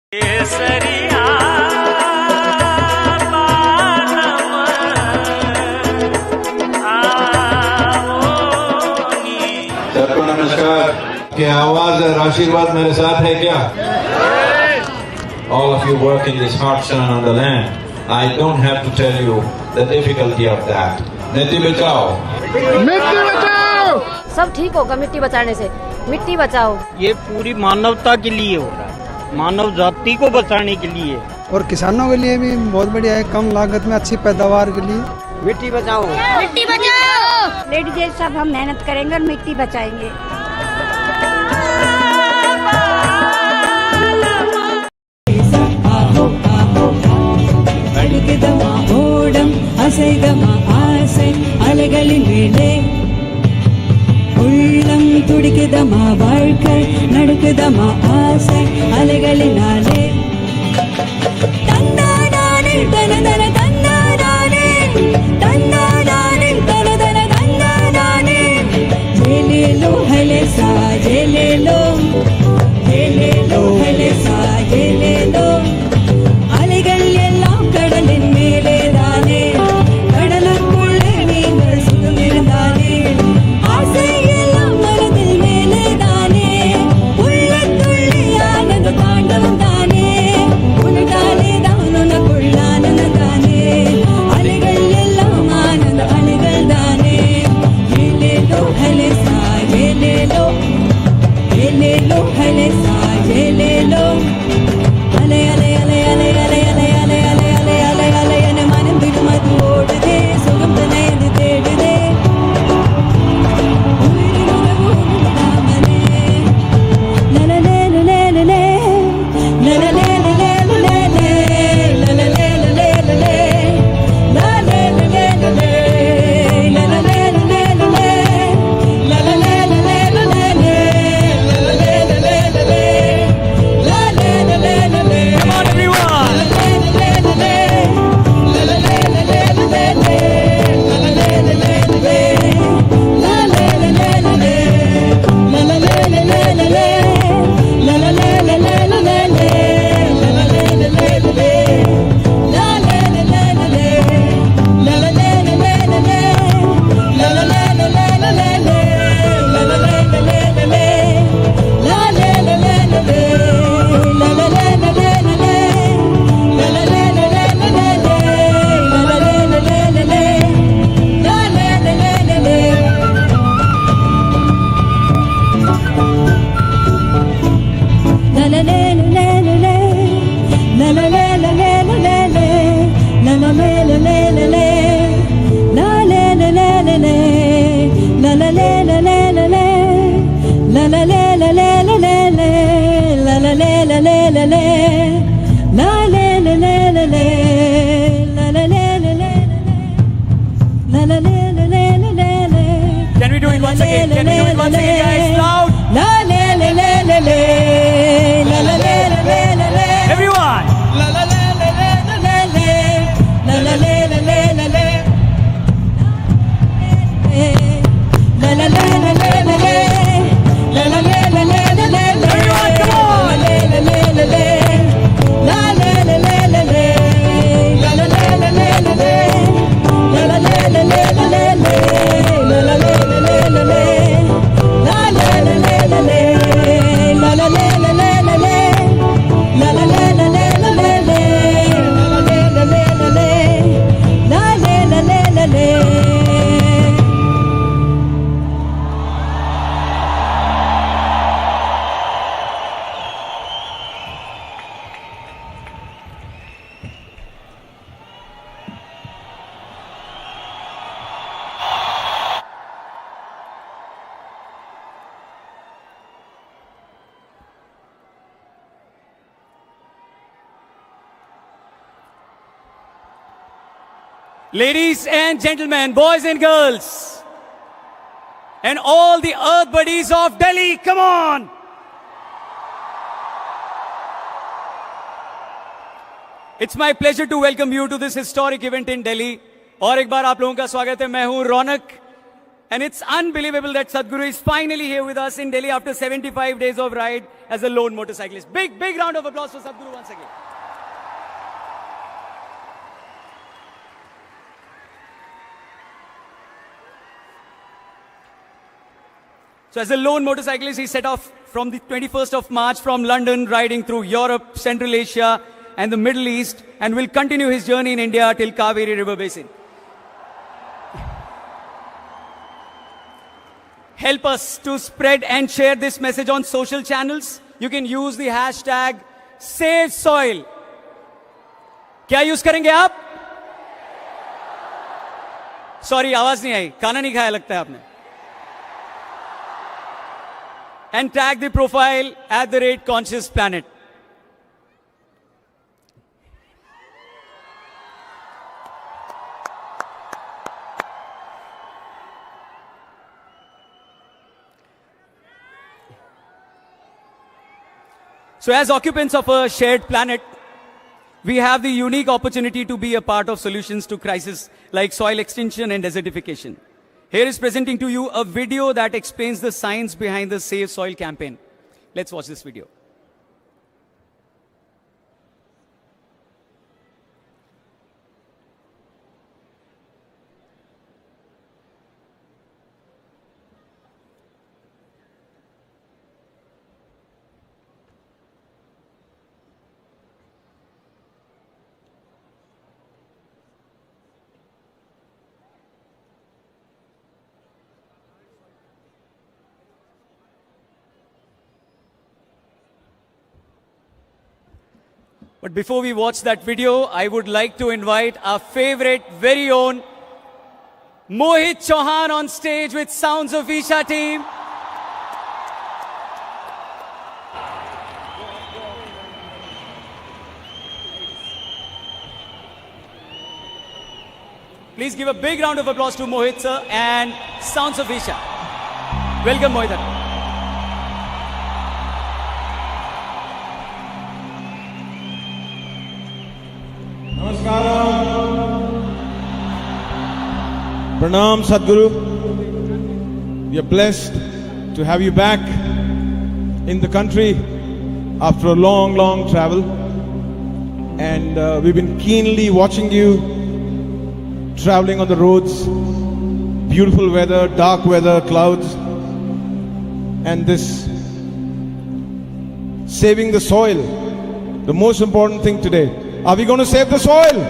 सबको नमस्कार। क्या आवाज और आशीर्वाद मेरे साथ है क्या? All of you work in this hot sun on the land. I don't have to tell you the difficulty of that. मिट्टी बचाओ, मिट्टी बचाओ। सब ठीक होगा मिट्टी बचाने से। मिट्टी बचाओ। ये पूरी मानवता के लिए हो रहा है, मानव जाति को बचाने के लिए और किसानों के लिए भी बहुत बढ़िया है, कम लागत में अच्छी पैदावार के लिए। मिट्टी बचाओ, मिट्टी बचाओ। लेडीज सब हम मेहनत करेंगे और मिट्टी बचाएंगे। அலைகளின் மேலே உள்ளம் துடிக்குதமா, வாழ்க்கை நடக்குதமா, ஆசை அலைகளினாலே. தன்னானே தனதன தன்னானே, தன்னானே தனதன தன்னானே. ஜேலேலோ ஹலேசா ஜேலேலோ, ஜேலேலோ ஹலேசா ஜேலேலோ. அலைகள் எல்லாம் கடலின் மேலே தானே, கடலுக்குள்ளே நீங்கள் சுகமிருந்தானே. ஆசை எல்லாம் மனதில் மேலே தானே, உள்ளத்துள்ளே ஆனந்த தாண்டவம் தானே. உனதானே தான் உனக்குள்ளானந்த தானே, அலைகள் எல்லாம் ஆனந்த அலைகள் தானே. ஜேலேலோ ஹலேசா ஜேலேலோ, ஜேலேலோ ஹலேசா ஜேலேலோ. அலை அலை அலை அலை அலை அலை அலை அலை அலை அலை அலை என மனம் விடுமது ஓடுதே, சுகம் தனையது தேடுதே. Can we do it once again? Can we do it once again, guys? Loud! Everyone! Ladies and gentlemen, boys and girls, and all the earth buddies of Delhi, come on! It's my pleasure to welcome you to this historic event in Delhi. और एक बार आप लोगों का स्वागत है। मैं हूं रौनक And it's unbelievable that Sadhguru is finally here with us in Delhi after 75 days of ride as a lone motorcyclist. Big, big round of applause for Sadhguru once again. So as a lone motorcyclist, he set off from the 21st of March from London, riding through Europe, Central Asia, and the Middle East, and will continue his journey in India till Kaveri River Basin. Help us to spread and share this message on social channels. You can use the hashtag #SaveSoil. क्या use करेंगे आप? Sorry, आवाज नहीं आई, खाना नहीं खाया लगता है आपने. And tag the profile @ConsciousPlanet. So as occupants of a shared planet, we have the unique opportunity to be a part of solutions to crises like soil extinction and desertification. Here is presenting to you a video that explains the science behind the Save Soil campaign. Let's watch this video. But before we watch that video, I would like to invite our favorite, very own Mohit Chauhan on stage with Sounds of Isha team. Please give a big round of applause to Mohit sir and Sounds of Isha. Welcome Mohit. Pranam Sadhguru, we are blessed to have you back in the country after a long travel, and we've been keenly watching you traveling on the roads. Beautiful weather, dark weather, clouds, and this saving the soil, the most important thing today. Are we going to save the soil?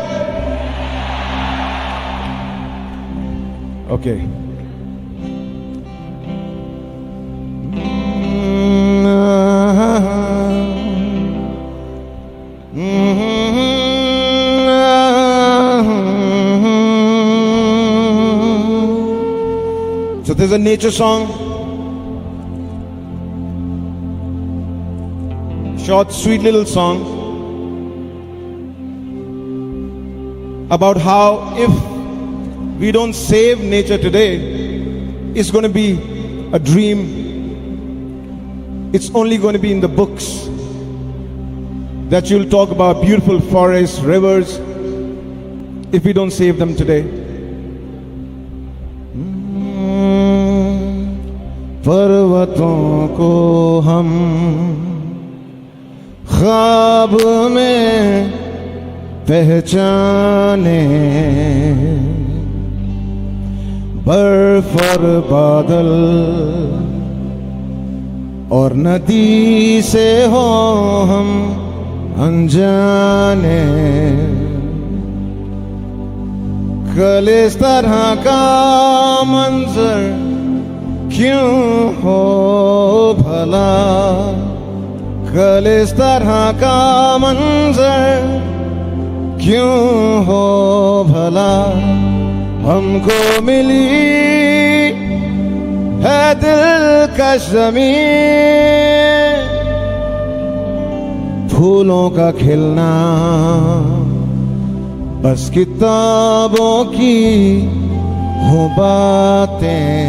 Okay. So there's a nature song, short, sweet little song about how if we don't save nature today, it's going to be a dream. It's only going to be in the books that you'll talk about beautiful forests, rivers, if we don't save them today. पर्वतों को हम ख्वाब में पहचाने, बर्फ और बादल और नदी से हो हम अनजाने, कल इस तरह का मंजर क्यों हो भला, कल इस तरह का मंजर क्यों हो भला, हमको मिली है दिलकश ज़मीन, फूलों का खिलना बस किताबों की हो बातें,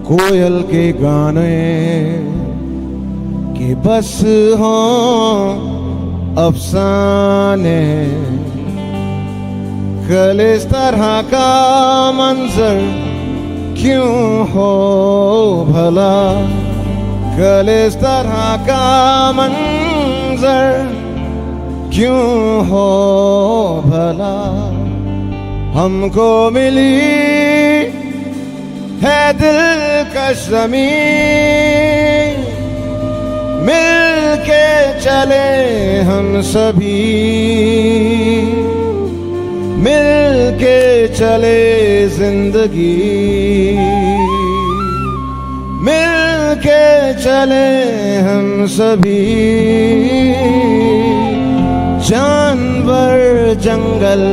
कोयल के गाने कि बस हों अफसाने, कल इस तरह का मंजर क्यों हो भला, कल इस तरह का मंजर क्यों हो भला। हमको मिली है दिलकश ज़मीन, मिल के चले हम सभी, मिल के चले जिंदगी, मिल के चले हम सभी। जानवर जंगल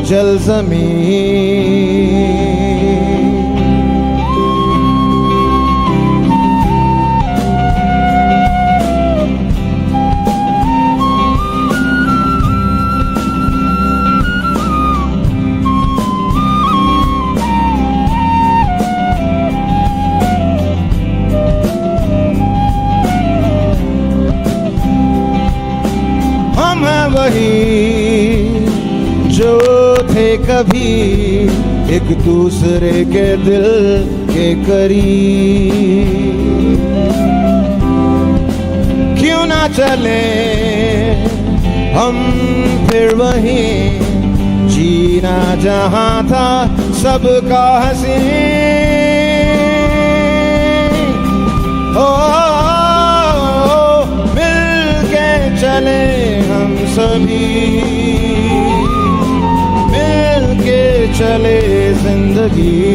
जल ज़मीन, वही जो थे कभी एक दूसरे के दिल के करीब। क्यों ना चले हम फिर वही, जीना जहां था सबका हंसी। मिल के चले हम सभी, मिल के चले जिंदगी,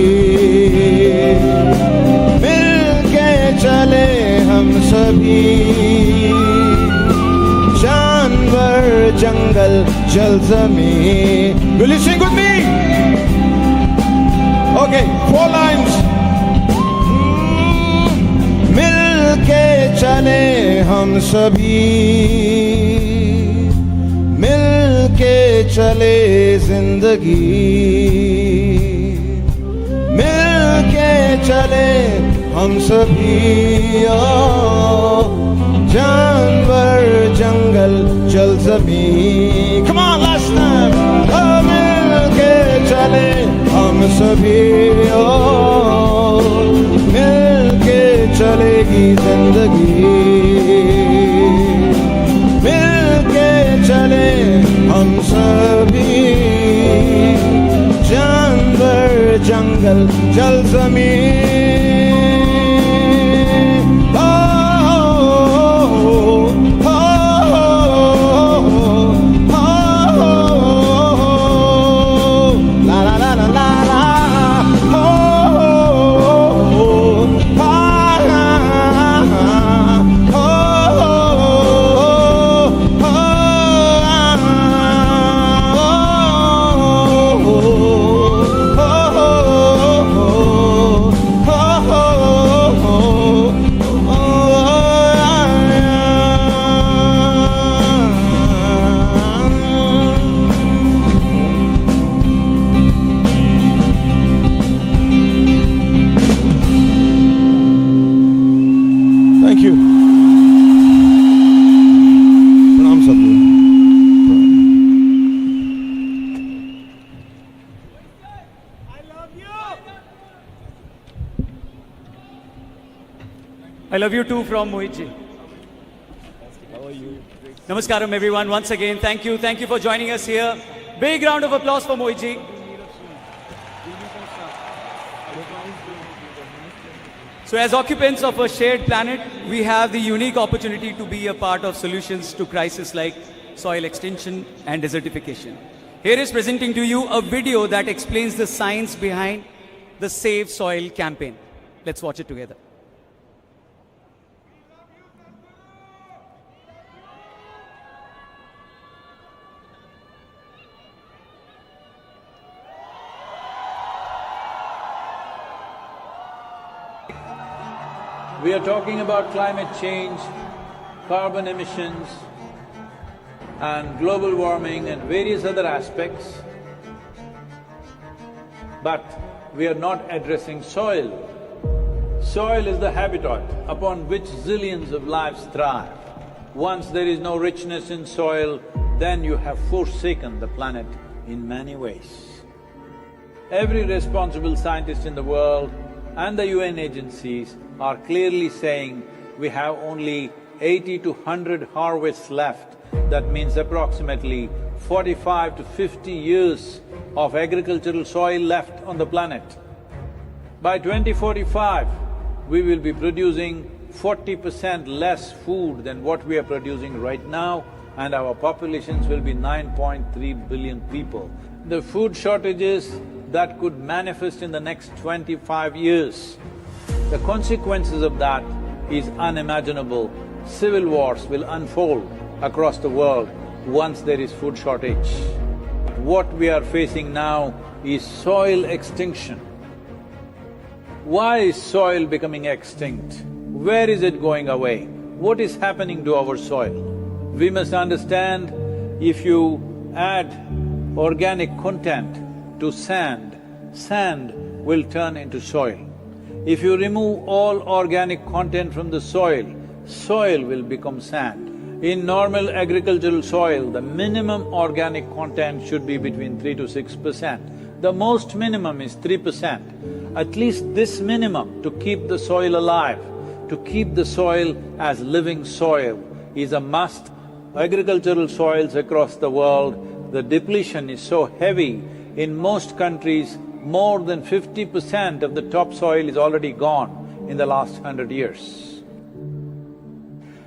मिल के चले हम सभी। जानवर जंगल जल ज़मीन। Will you sing with me? Okay, 4 lines. मिल के चले हम सभी, मिल के चले जिंदगी, मिल के चले हम सभी। जानवर जंगल जल ज़मीन। Come on, last time. मिल के चले हम सभी, मिल के चलेगी जिंदगी, मिल के चले हम सभी। जानवर जंगल जल ज़मीन। Thank you. Pranam Sadhguru. I love you too from Mohit ji. How are you? Namaskaram everyone once again. Thank you. Thank you for joining us here. Big round of applause for Mohit ji. So as occupants of a shared planet, we have the unique opportunity to be a part of solutions to crises like soil extinction and desertification. Here is presenting to you a video that explains the science behind the Save Soil campaign. Let's watch it together. We are talking about climate change, carbon emissions, and global warming and various other aspects, but we are not addressing soil. Soil is the habitat upon which zillions of lives thrive. Once there is no richness in soil, then you have forsaken the planet in many ways. Every responsible scientist in the world and the UN agencies are clearly saying we have only 80 to 100 harvests left. That means approximately 45 to 50 years of agricultural soil left on the planet. By 2045, we will be producing 40% less food than what we are producing right now, and our populations will be 9.3 billion people. The food shortages that could manifest in the next 25 years, the consequences of that is unimaginable. Civil wars will unfold across the world once there is food shortage. What we are facing now is soil extinction. Why is soil becoming extinct? Where is it going away? What is happening to our soil? We must understand, if you add organic content to sand, sand will turn into soil. If you remove all organic content from the soil, soil will become sand. In normal agricultural soil, the minimum organic content should be between 3 to 6%. The most minimum is 3%. At least this minimum to keep the soil alive, to keep the soil as living soil is a must. Agricultural soils across the world, the depletion is so heavy, in most countries, more than 50% of the topsoil is already gone in the last 100 years.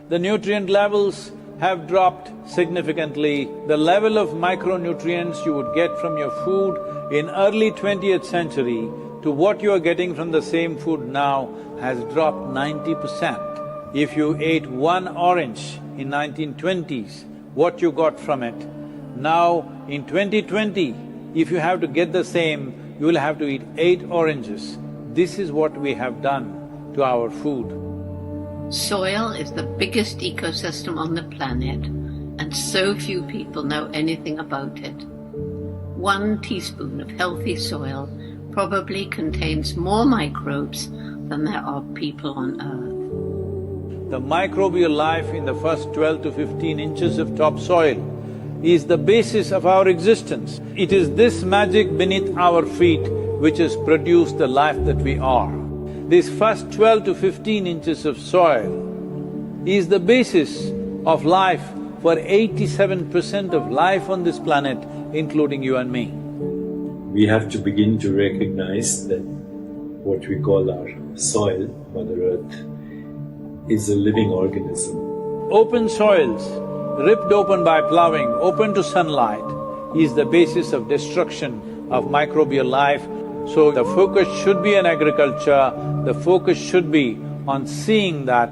The nutrient levels have dropped significantly. The level of micronutrients you would get from your food in early 20th century to what you are getting from the same food now has dropped 90%. If you ate one orange in 1920s, what you got from it, now in 2020, if you have to get the same, you will have to eat 8 oranges. This is what we have done to our food. Soil is the biggest ecosystem on the planet, and so few people know anything about it. 1 teaspoon of healthy soil probably contains more microbes than there are people on Earth. The microbial life in the first 12 to 15 inches of topsoil is the basis of our existence. It is this magic beneath our feet which has produced the life that we are. This first 12 to 15 inches of soil is the basis of life for 87% of life on this planet, including you and me. We have to begin to recognize that what we call our soil, Mother Earth, is a living organism. Open soils, ripped open by ploughing, open to sunlight, is the basis of destruction of microbial life. So the focus should be on agriculture, the focus should be on seeing that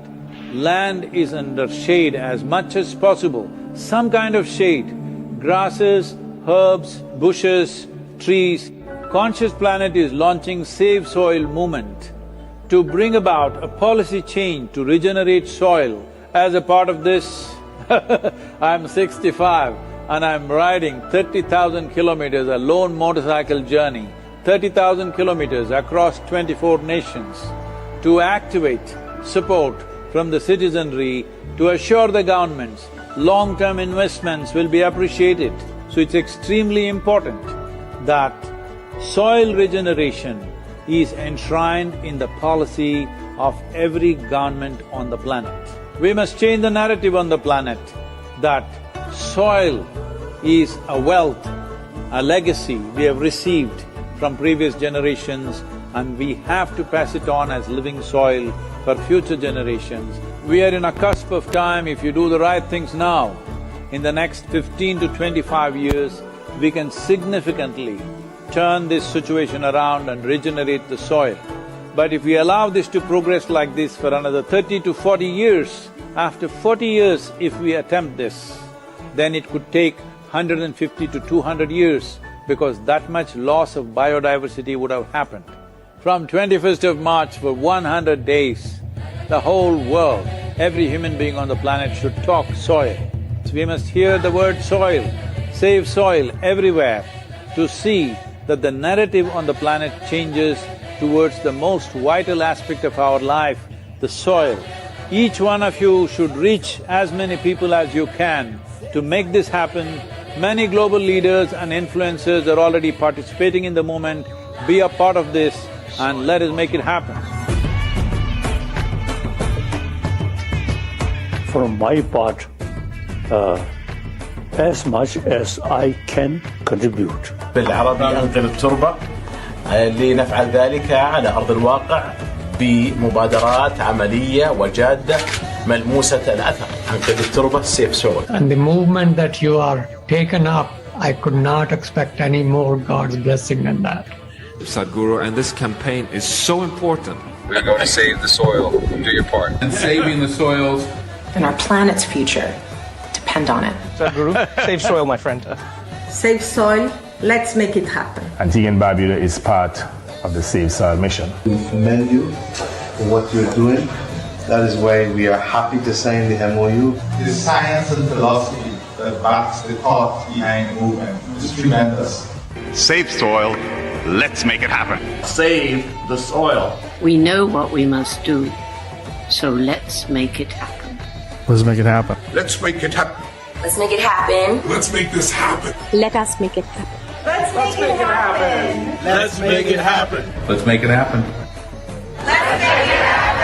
land is under shade as much as possible, some kind of shade, grasses, herbs, bushes, trees. Conscious Planet is launching Save Soil movement to bring about a policy change to regenerate soil. As a part of this, I'm 65 and I'm riding 30,000 kilometers, a lone motorcycle journey, 30,000 kilometers across 24 nations to activate support from the citizenry to assure the governments long-term investments will be appreciated. So it's extremely important that soil regeneration is enshrined in the policy of every government on the planet. We must change the narrative on the planet that soil is a wealth, a legacy we have received from previous generations, and we have to pass it on as living soil for future generations. We are in a cusp of time. If you do the right things now, in the next 15 to 25 years, we can significantly turn this situation around and regenerate the soil. But if we allow this to progress like this for another 30 to 40 years, after 40 years if we attempt this, then it could take 150 to 200 years, because that much loss of biodiversity would have happened. From 21st of March for 100 days, the whole world, every human being on the planet should talk soil. So we must hear the word soil, save soil everywhere to see that the narrative on the planet changes towards the most vital aspect of our life, the soil. Each one of you should reach as many people as you can to make this happen. Many global leaders and influencers are already participating in the movement. Be a part of this and let us make it happen. From my part, as much as I can contribute. بالعربي أنقذ التربة لنفعل ذلك على أرض الواقع بمبادرات عملية وجادة ملموسة الأثر. أنقذ التربة Save Soil. And the movement that you are taken up, I could not expect any more God's blessing than that. Sadhguru, and this campaign is so important. We're going to save the soil. Do your part. And saving the soils and our planet's future depend on it. Sadhguru, save soil, my friend. Save soil, let's make it happen. Antigua and Barbuda is part of the Save Soil mission. We commend you for what you're doing. That is why we are happy to sign the MOU. The science and philosophy that backs the thought behind the movement is tremendous. Save soil, let's make it happen. Save the soil. We know what we must do, so let's make it happen. Let's make it happen. Let's make it happen. Let's make it happen. Let's make this happen. Let us make it happen. Let's make it happen. Let's make it happen. Let's make it happen. Let's make it happen.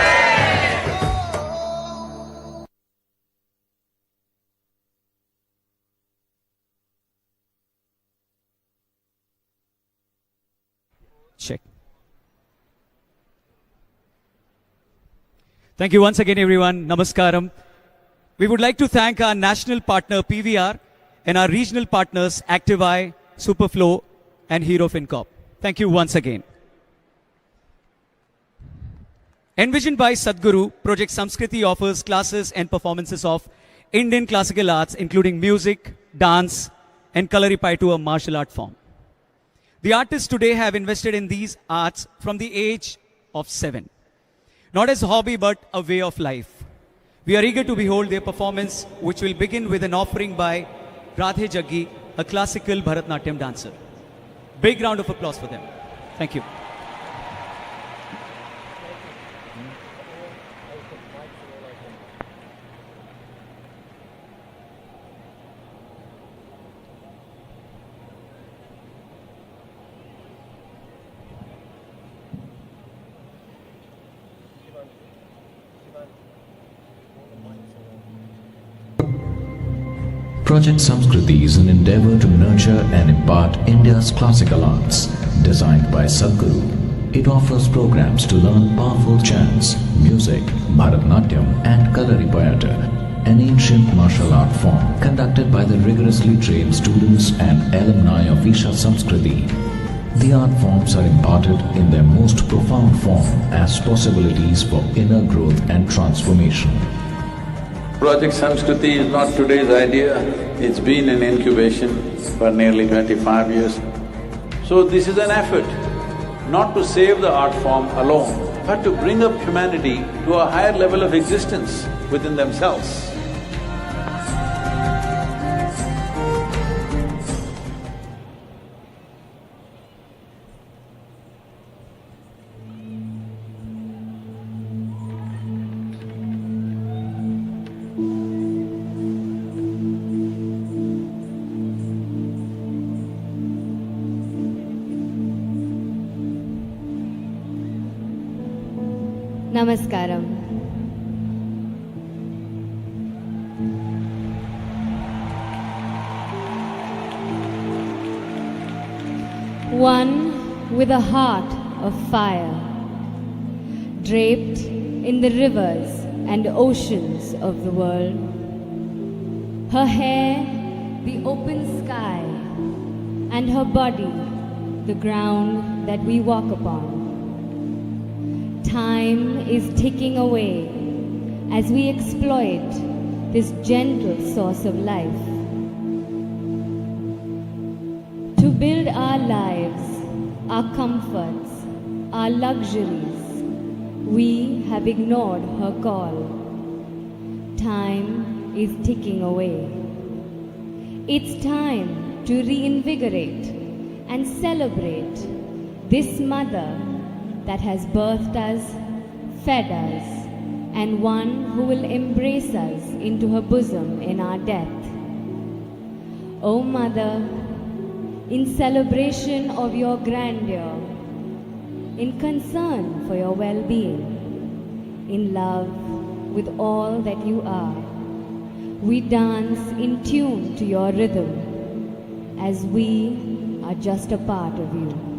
Check. Thank you once again, everyone. Namaskaram. We would like to thank our national partner PVR and our regional partners Activi, Superflow and Hero FinCorp. Thank you once again. Envisioned by Sadhguru, Project Samskriti offers classes and performances of Indian classical arts including music, dance and Kalaripai to a martial art form. The artists today have invested in these arts from the age of 7. Not as a hobby but a way of life. We are eager to behold their performance, which will begin with an offering by Radhe Jaggi, a classical Bharatnatyam dancer. Big round of applause for them. Thank you. Project Samskriti is an endeavor to nurture and impart India's classical arts, designed by Sadhguru. It offers programs to learn powerful chants, music, Bharatnatyam and Kalaripayattu, an ancient martial art form conducted by the rigorously trained students and alumni of Isha Samskriti. The art forms are imparted in their most profound form as possibilities for inner growth and transformation. Project Samskriti is not today's idea, it's been in incubation for nearly 25 years. So this is an effort, not to save the art form alone, but to bring up humanity to a higher level of existence within themselves. Namaskaram. One with a heart of fire, draped in the rivers and oceans of the world. Her hair, the open sky, and her body, the ground that we walk upon. Time is ticking away as we exploit this gentle source of life. To build our lives, our comforts, our luxuries, we have ignored her call. Time is ticking away. It's time to reinvigorate and celebrate this mother that has birthed us, fed us, and one who will embrace us into her bosom in our death. O Mother, in celebration of your grandeur, in concern for your well-being, in love with all that you are, we dance in tune to your rhythm as we are just a part of you.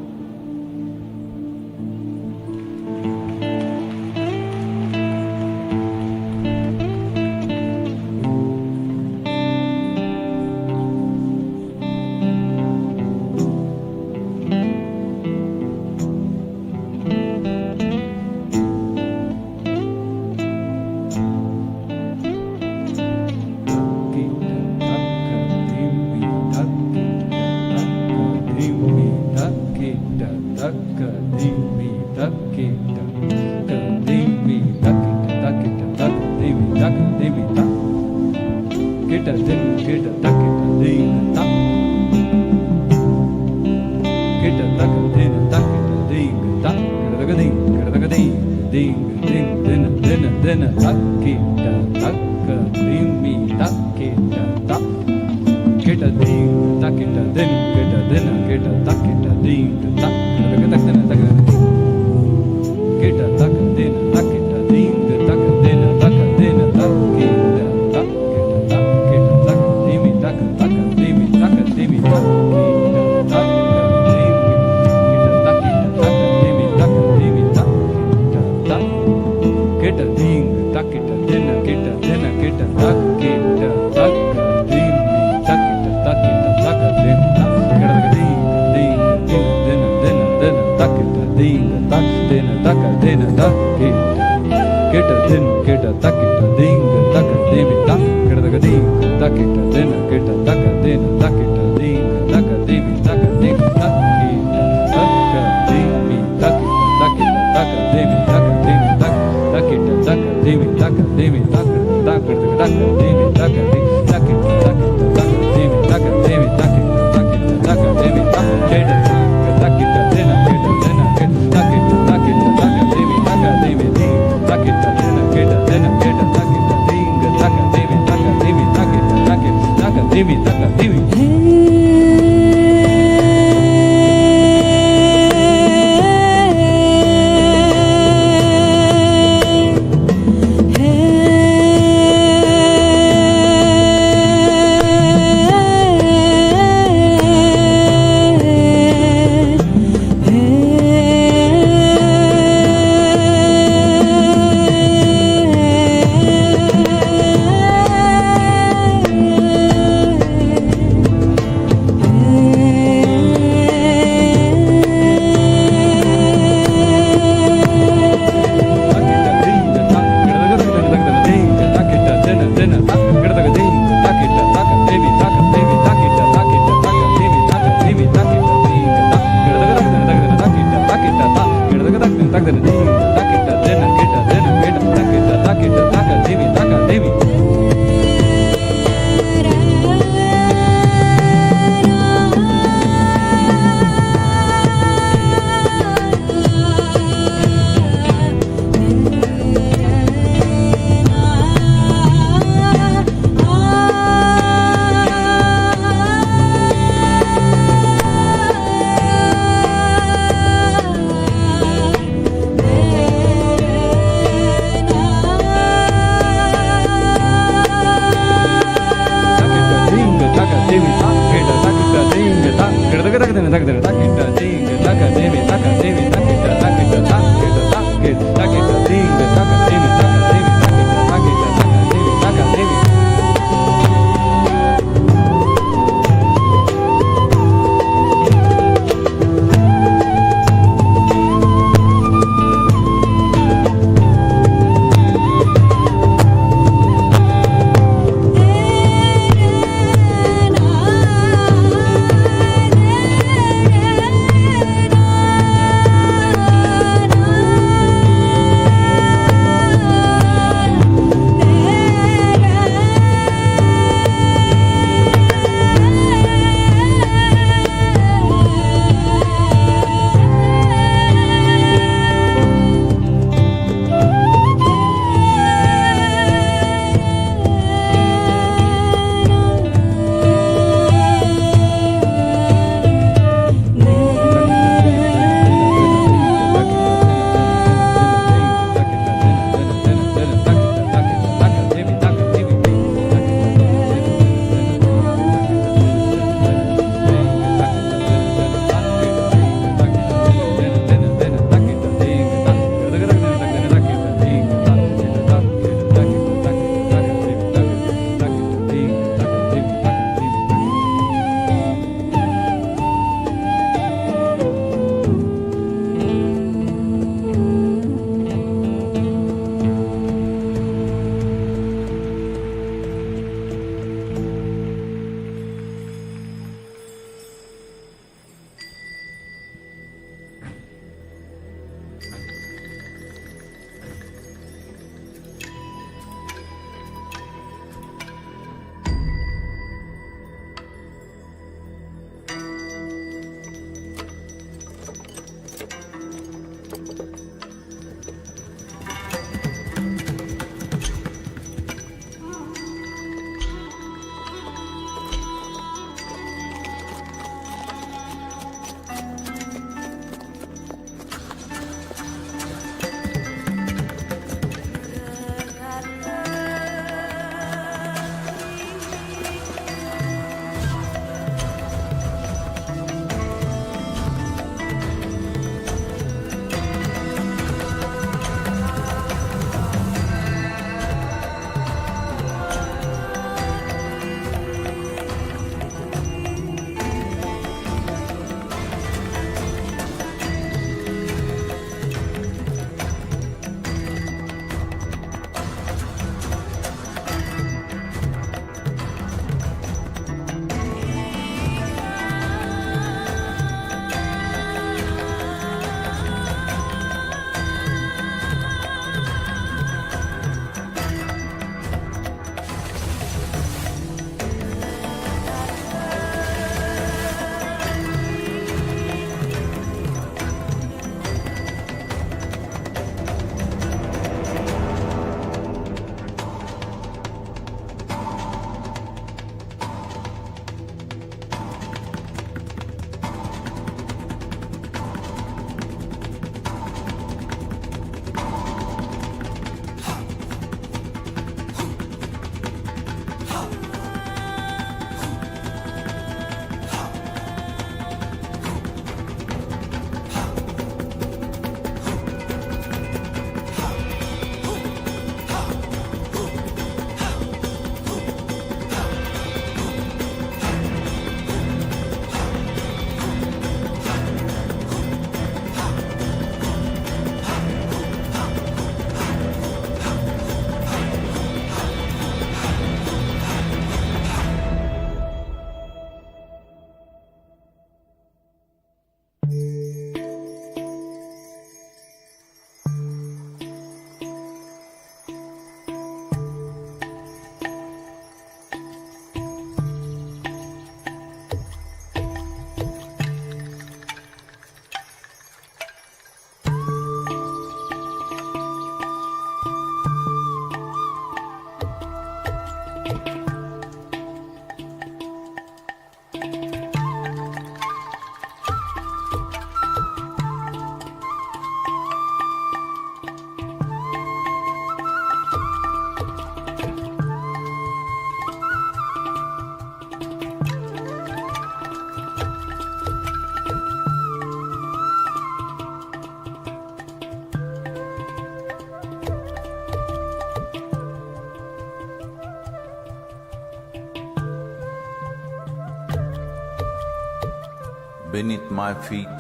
Beneath my feet,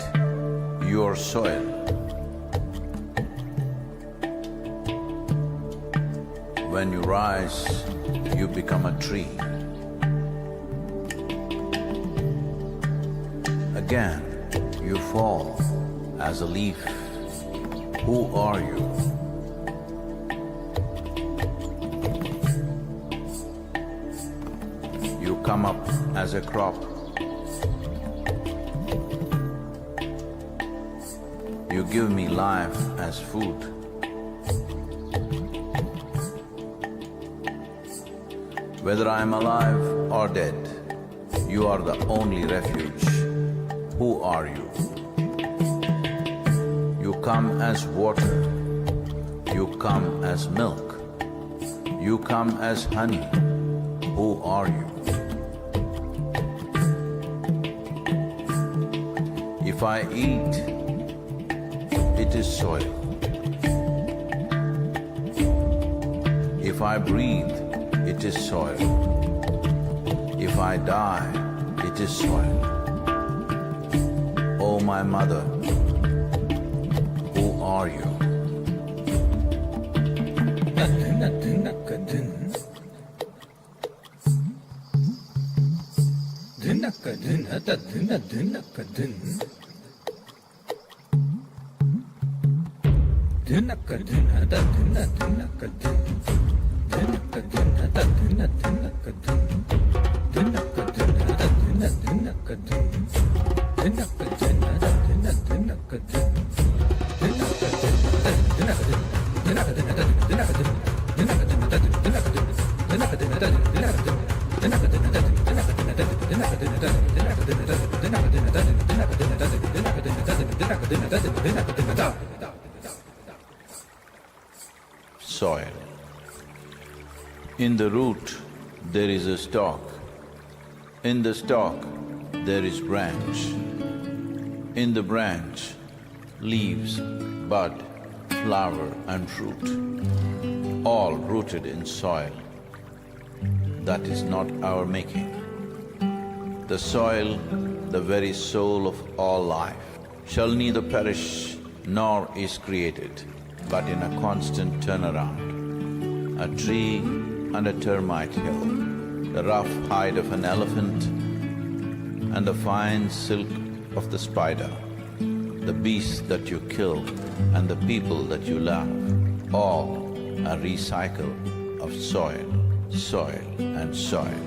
your soil. When you rise, you become a tree. Again, you fall as a leaf. Who are you? You come up as a crop. You give me life as food. Whether I am alive or dead, you are the only refuge. Who are you? You come as water. You come as milk. You come as honey. Who are you? If I eat, it is soil. If I breathe, it is soil. If I die, it is soil. Oh, my mother, who are you? Soil. In the root, there is a stalk. In the stalk, there is branch. In the branch, leaves, bud, flower and fruit, all rooted in soil. That is not our making. The soil, the very soul of all life, shall neither perish nor is created, but in a constant turnaround. A tree and a termite hill, the rough hide of an elephant and the fine silk of the spider, the beasts that you kill and the people that you love, all a recycle of soil, soil and soil.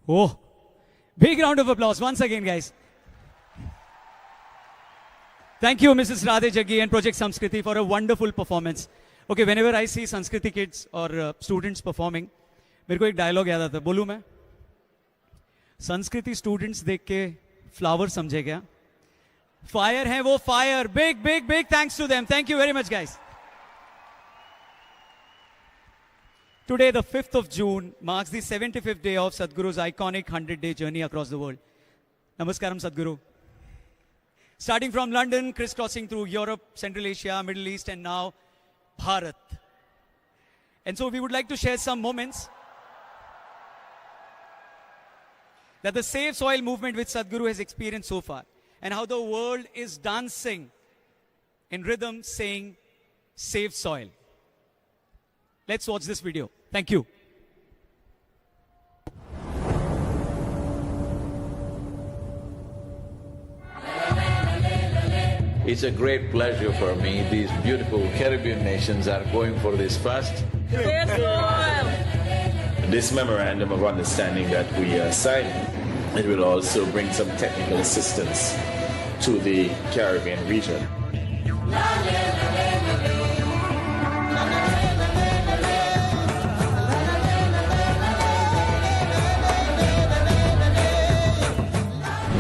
Oh, big round of applause once again, guys. Thank you, Mrs. Radhe Jaggi and Project Samskriti for a wonderful performance. Okay, whenever I see Sanskriti kids or students performing, मेरे को एक dialogue याद आता है, बोलूं मैं? संस्कृति students देख के फ्लावर समझे क्या? फायर है वो fire. Big, big, big thanks to them. Thank you very much, guys. Today, the 5th of June, marks the 75th day of Sadhguru's iconic 100-day journey across the world. Namaskaram, Sadhguru. Starting from London, crisscrossing through Europe, Central Asia, Middle East, and now Bharat. And so we would like to share some moments that the Save Soil movement which Sadhguru has experienced so far, and how the world is dancing in rhythm saying, Save Soil. Let's watch this video. Thank you. It's a great pleasure for me. These beautiful Caribbean nations are going for this fast. This memorandum of understanding that we are signing, it will also bring some technical assistance to the Caribbean region.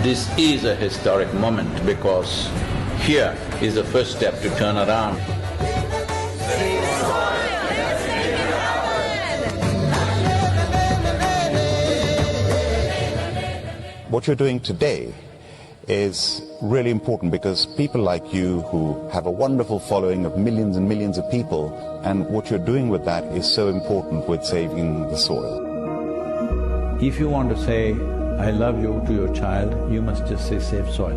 This is a historic moment because here is the first step to turn around. What you're doing today is really important because people like you who have a wonderful following of millions and millions of people, and what you're doing with that is so important with saving the soil. If you want to say, I love you to your child, you must just say save soil,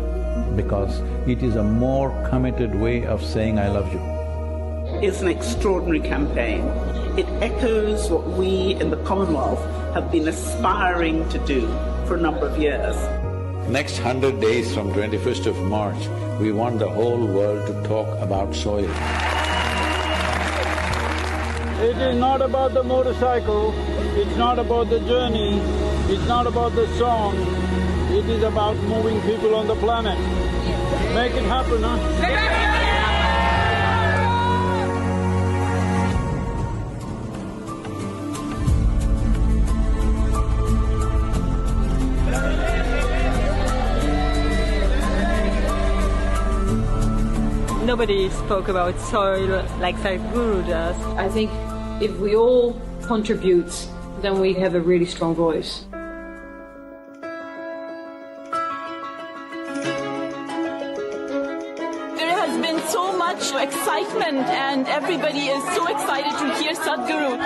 because it is a more committed way of saying I love you. It's an extraordinary campaign. It echoes what we in the Commonwealth have been aspiring to do for a number of years. Next 100 days from 21st of March, we want the whole world to talk about soil. It is not about the motorcycle, it's not about the journey, it's not about the song, it is about moving people on the planet. Make it happen, huh? Nobody spoke about soil like Sadhguru does. I think if we all contribute, then we have a really strong voice. There has been so much excitement and everybody is so excited to hear Sadhguru.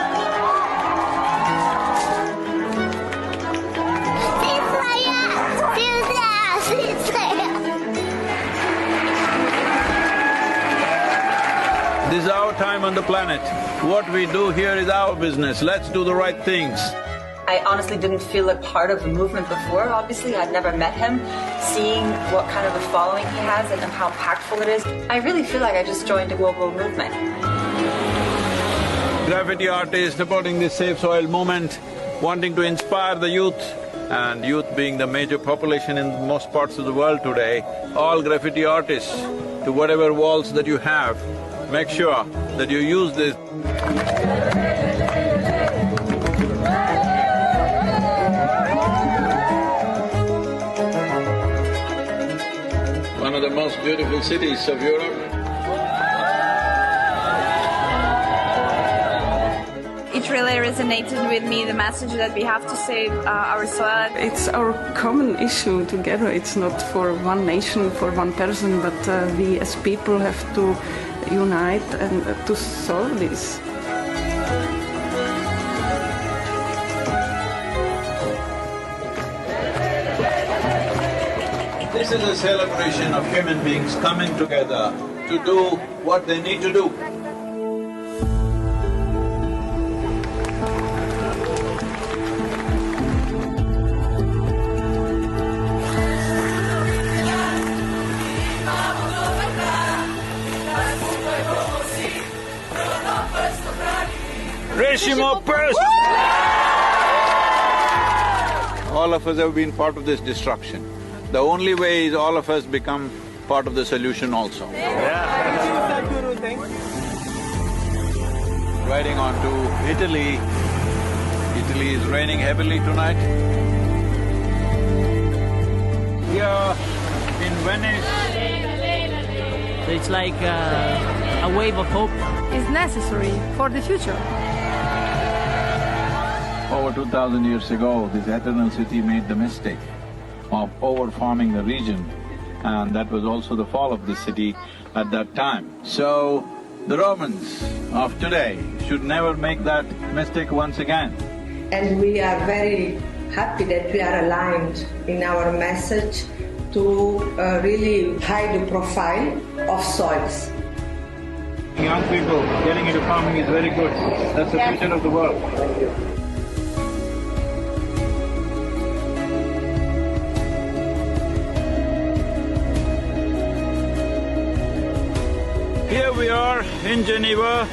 This is our time on the planet. What we do here is our business. Let's do the right things. I honestly didn't feel like part of the movement before. Obviously, I'd never met him. Seeing what kind of a following he has and how impactful it is, I really feel like I just joined a global movement. Graffiti artists supporting this Save Soil movement, wanting to inspire the youth, and youth being the major population in most parts of the world today, all graffiti artists, to whatever walls that you have, make sure that you use this. One of the most beautiful cities of Europe. It really resonated with me, the message that we have to save our soil. It's our common issue together. It's not for one nation, for one person, but we as people have to unite and to solve this. This is a celebration of human beings coming together to do what they need to do. All of us have been part of this destruction. The only way is all of us become part of the solution also. Riding on to Italy. Italy is raining heavily tonight. Here in Venice. So it's like a wave of hope. It's necessary for the future. Over 2,000 years ago, this eternal city made the mistake of over-farming the region, and that was also the fall of the city at that time. So, the Romans of today should never make that mistake once again. And we are very happy that we are aligned in our message to really high the profile of soils. Young people getting into farming is very good. That's the future of the world. Thank you. Here we are in Geneva.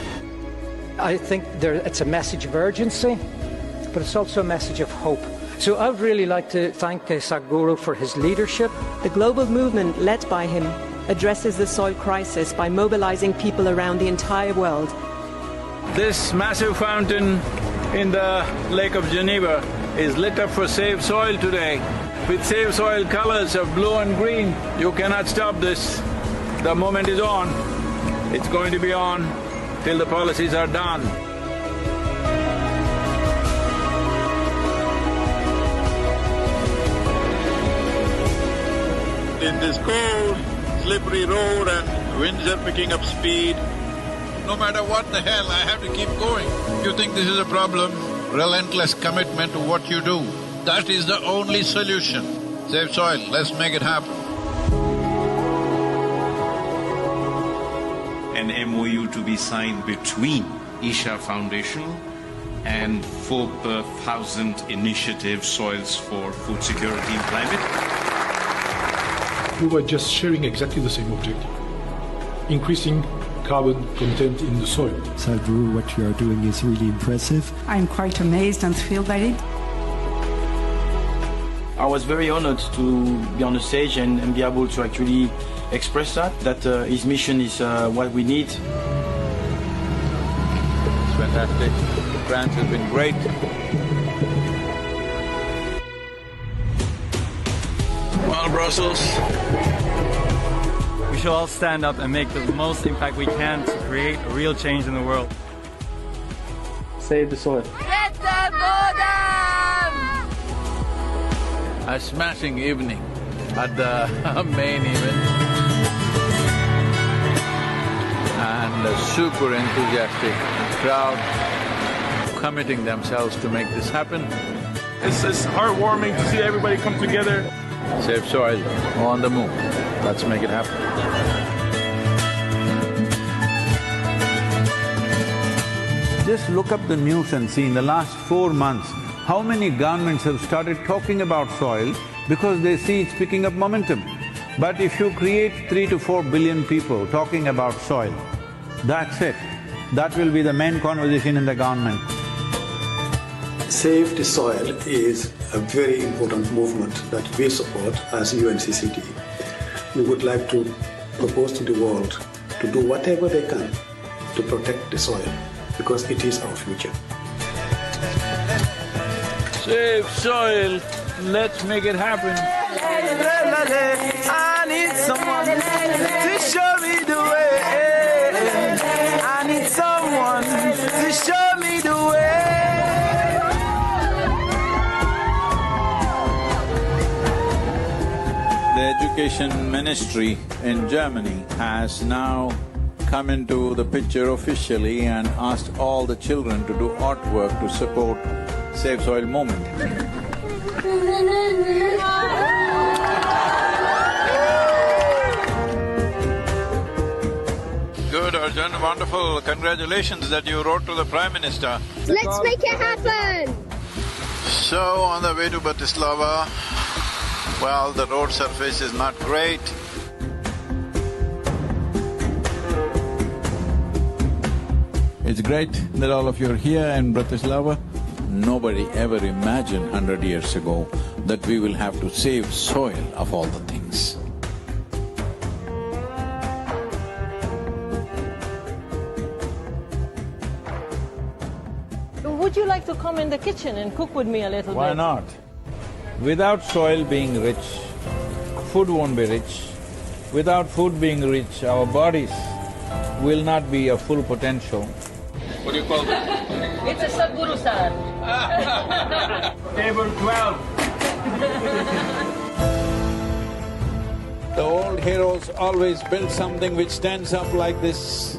I think it's a message of urgency, but it's also a message of hope. So I would really like to thank Sadhguru for his leadership. The global movement led by him addresses the soil crisis by mobilizing people around the entire world. This massive fountain in the Lake of Geneva is lit up for Save Soil today. with Save Soil colors of blue and green. You cannot stop this. The moment is on. It's going to be on till the policies are done. In this cold, slippery road and winds are picking up speed, no matter what the hell, I have to keep going. You think this is a problem? Relentless commitment to what you do. That is the only solution. Save soil, let's make it happen. An MOU to be signed between Isha Foundation and 4,000 Initiative Soils for Food Security and Climate. We were just sharing exactly the same objective, increasing carbon content in the soil. Sadhguru, what you are doing is really impressive. I'm quite amazed and thrilled by it. I was very honored to be on the stage and be able to actually express that his mission is what we need. It's fantastic. France has been great. Well, Brussels. We should all stand up and make the most impact we can to create a real change in the world. Save the soil. Get the bottom! A smashing evening at the main event. And a super enthusiastic crowd committing themselves to make this happen. It's heartwarming to see everybody come together. Save soil, on the move. Let's make it happen. Just look up the news and see in the last 4 months, how many governments have started talking about soil because they see it's picking up momentum. But if you create 3 to 4 billion people talking about soil, that's it. That will be the main conversation in the government. Save the Soil is a very important movement that we support as UNCCT. We would like to propose to the world to do whatever they can to protect the soil, because it is our future. Save soil, let's make it happen. I need someone to show me the way. I need someone to show me the way. The Education Ministry in Germany has now come into the picture officially and asked all the children to do artwork to support Save Soil movement. Good, Arjun, wonderful. Congratulations that you wrote to the Prime Minister. Let's make it happen! So, on the way to Bratislava, well, the road surface is not great. It's great that all of you are here in Bratislava. Nobody ever imagined 100 years ago that we will have to save soil of all the things. Would you like to come in the kitchen and cook with me a little bit? Why not? Without soil being rich, food won't be rich. Without food being rich, our bodies will not be of full potential. What do you call that? It's a Sadhguru salad. Table 12. The old heroes always built something which stands up like this,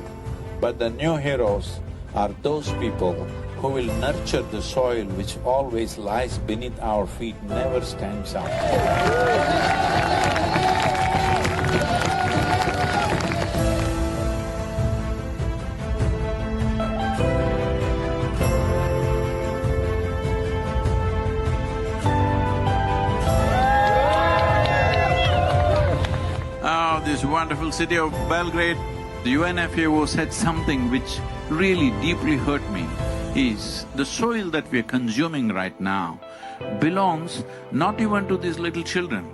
but the new heroes are those people who will nurture the soil which always lies beneath our feet, never stands up. Oh, this wonderful city of Belgrade, the UNFAO said something which really deeply hurt me. Is the soil that we are consuming right now belongs not even to these little children,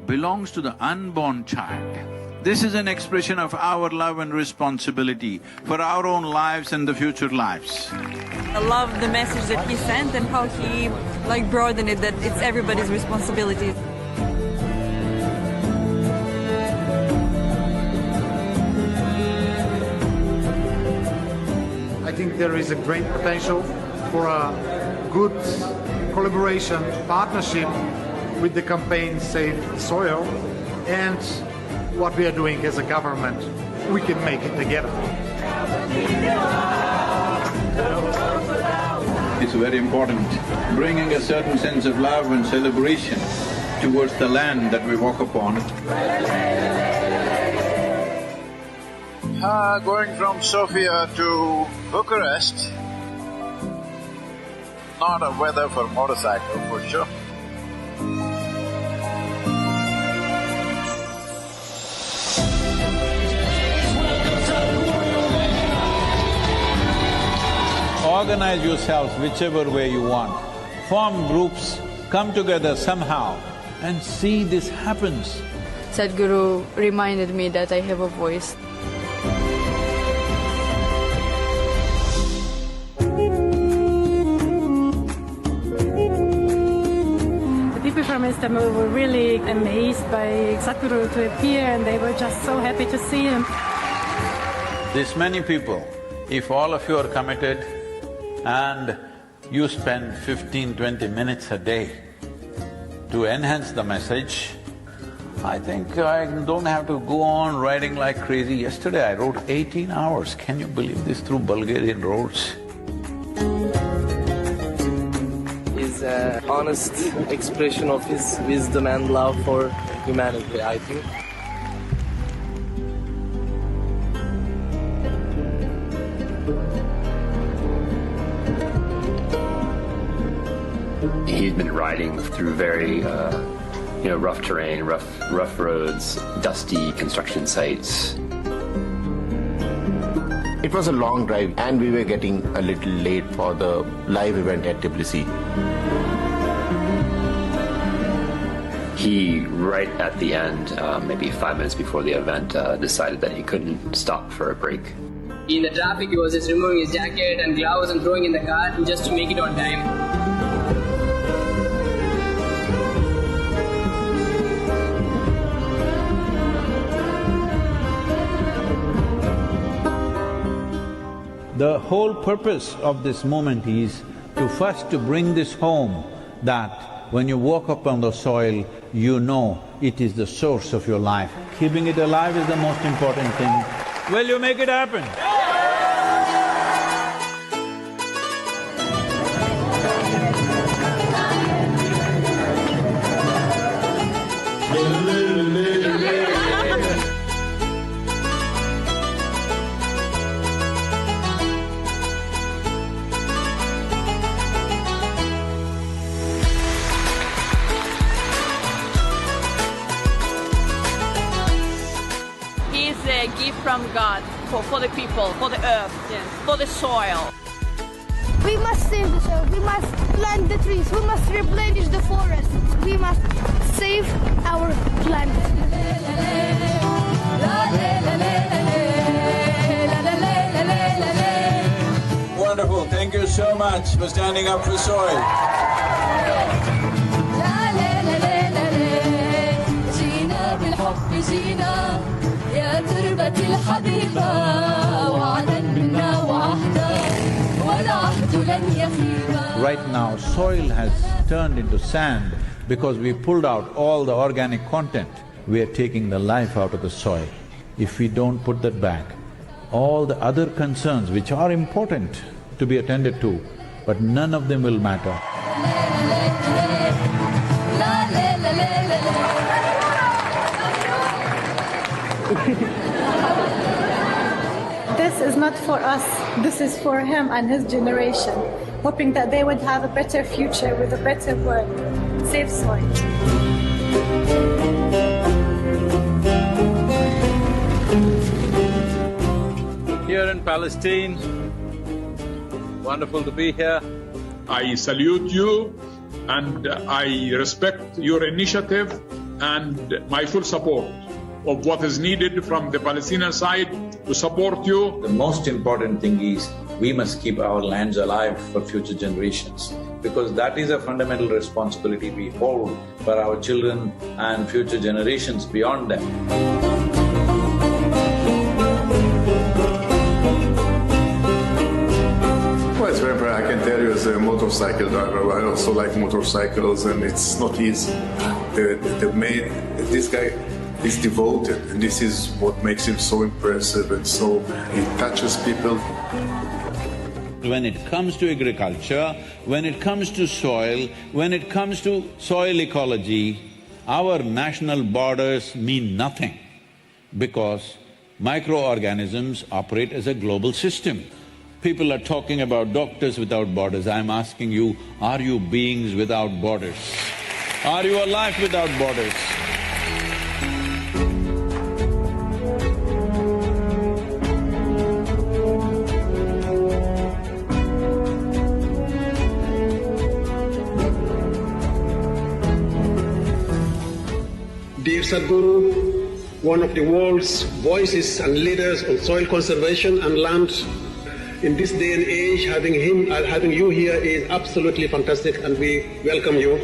belongs to the unborn child. This is an expression of our love and responsibility for our own lives and the future lives. I love the message that he sent and how he broadened it, that it's everybody's responsibility. think there is a great potential for a good collaboration, partnership with the campaign Save the Soil, and what we are doing as a government. We can make it together. It's very important, bringing a certain sense of love and celebration towards the land that we walk upon. Going from Sofia to Bucharest, not a weather for motorcycle for sure. Organize yourselves whichever way you want, form groups, come together somehow and see this happens. Sadhguru reminded me that I have a voice. The people from Istanbul were really amazed by Sadhguru to appear, and they were just so happy to see him. This many people, if all of you are committed and you spend 15–20 minutes a day to enhance the message, I think I don't have to go on riding like crazy. Yesterday I rode 18 hours, can you believe this, through Bulgarian roads? His honest expression of his wisdom and love for humanity, I think. He's been riding through very, rough terrain, rough roads, dusty construction sites. It was a long drive and we were getting a little late for the live event at Tbilisi. He, right at the end, maybe 5 minutes before the event, decided that he couldn't stop for a break. In the traffic, he was just removing his jacket and gloves and throwing in the car just to make it on time. The whole purpose of this moment is to first to bring this home, that when you walk up on the soil, you know it is the source of your life. Keeping it alive is the most important thing. Will you make it happen? A gift from God for the people, for the earth, for the soil. We must save the soil, we must plant the trees, we must replenish the forests, we must save our planet. Wonderful, thank you so much for standing up for soil. يا تربتي الحبيبة وعدا منا وعهدا والعهد لن يخيبا. Right now, soil has turned into sand because we pulled out all the organic content. We are taking the life out of the soil. If we don't put that back, all the other concerns which are important to be attended to, but none of them will matter. This is not for us, this is for him and his generation, hoping that they would have a better future with a better world. Save soil. Here in Palestine, wonderful to be here. I salute you and I respect your initiative and my full support of what is needed from the Palestinian side to support you. The most important thing is we must keep our lands alive for future generations, because that is a fundamental responsibility we hold for our children and future generations beyond them. motorcycle driver. I also like motorcycles, and it's not easy. This guy is devoted, and this is what makes him so impressive, and so he touches people. When it comes to agriculture, when it comes to soil, when it comes to soil ecology, our national borders mean nothing because microorganisms operate as a global system. People are talking about doctors without borders. I'm asking you, are you beings without borders? Are you a life without borders? Dear Sadhguru, one of the world's voices and leaders on soil conservation and land, in this day and age, having you here is absolutely fantastic, and we welcome you.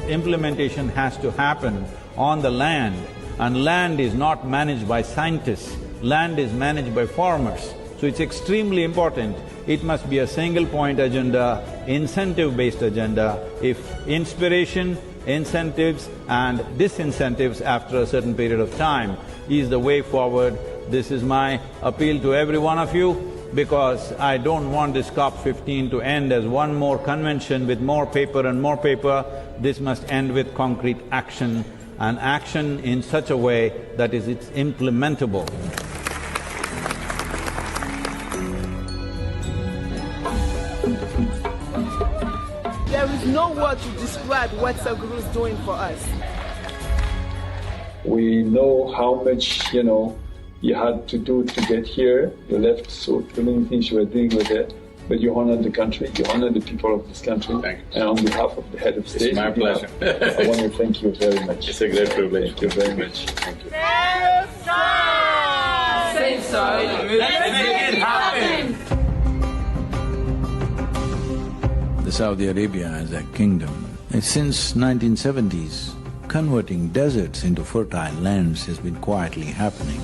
Implementation has to happen on the land, and land is not managed by scientists, land is managed by farmers. So it's extremely important. It must be a single point agenda, incentive-based agenda. If inspiration, incentives and disincentives after a certain period of time is the way forward, this is my appeal to every one of you, because I don't want this COP15 to end as one more convention with more paper and more paper. This must end with concrete action, and action in such a way that it's implementable. There is no word to describe what Sadhguru is doing for us. We know how much, you had to do to get here. You left so many things you were doing with it, but you honored the country, you honored the people of this country. Thank you. And on behalf of the head of state, it's my pleasure. I want to thank you very much. It's a great privilege. Thank you very much. Thank you. Save soil. Let's make it happen. The Saudi Arabia as a kingdom, since 1970s, converting deserts into fertile lands has been quietly happening.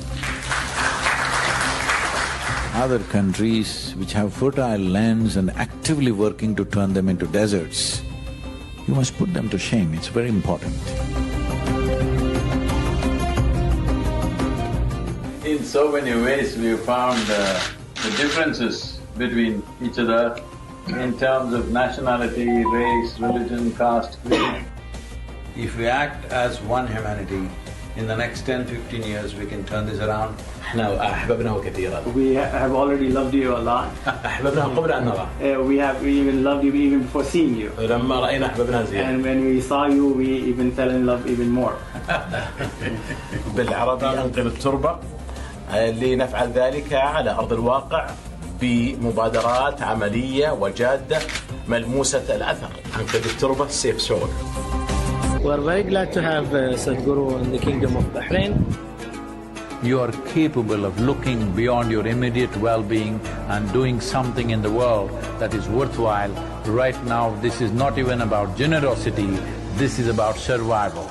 Other countries which have fertile lands and actively working to turn them into deserts, you must put them to shame, it's very important. In so many ways we have found the differences between each other in terms of nationality, race, religion, caste, creed. If we act as one humanity, in the next 10-15 years we can turn this around. We have already loved you a lot. We even loved you even before seeing you. And when we saw you, we even fell in love even more. بالعربي أنقذ التربة لنفعل ذلك على أرض الواقع بمبادرات عملية وجادة ملموسة الأثر. أنقذ التربة safe soil. We are very glad to have Sadhguru in the Kingdom of Bahrain. You are capable of looking beyond your immediate well-being and doing something in the world that is worthwhile. Right now, this is not even about generosity, this is about survival.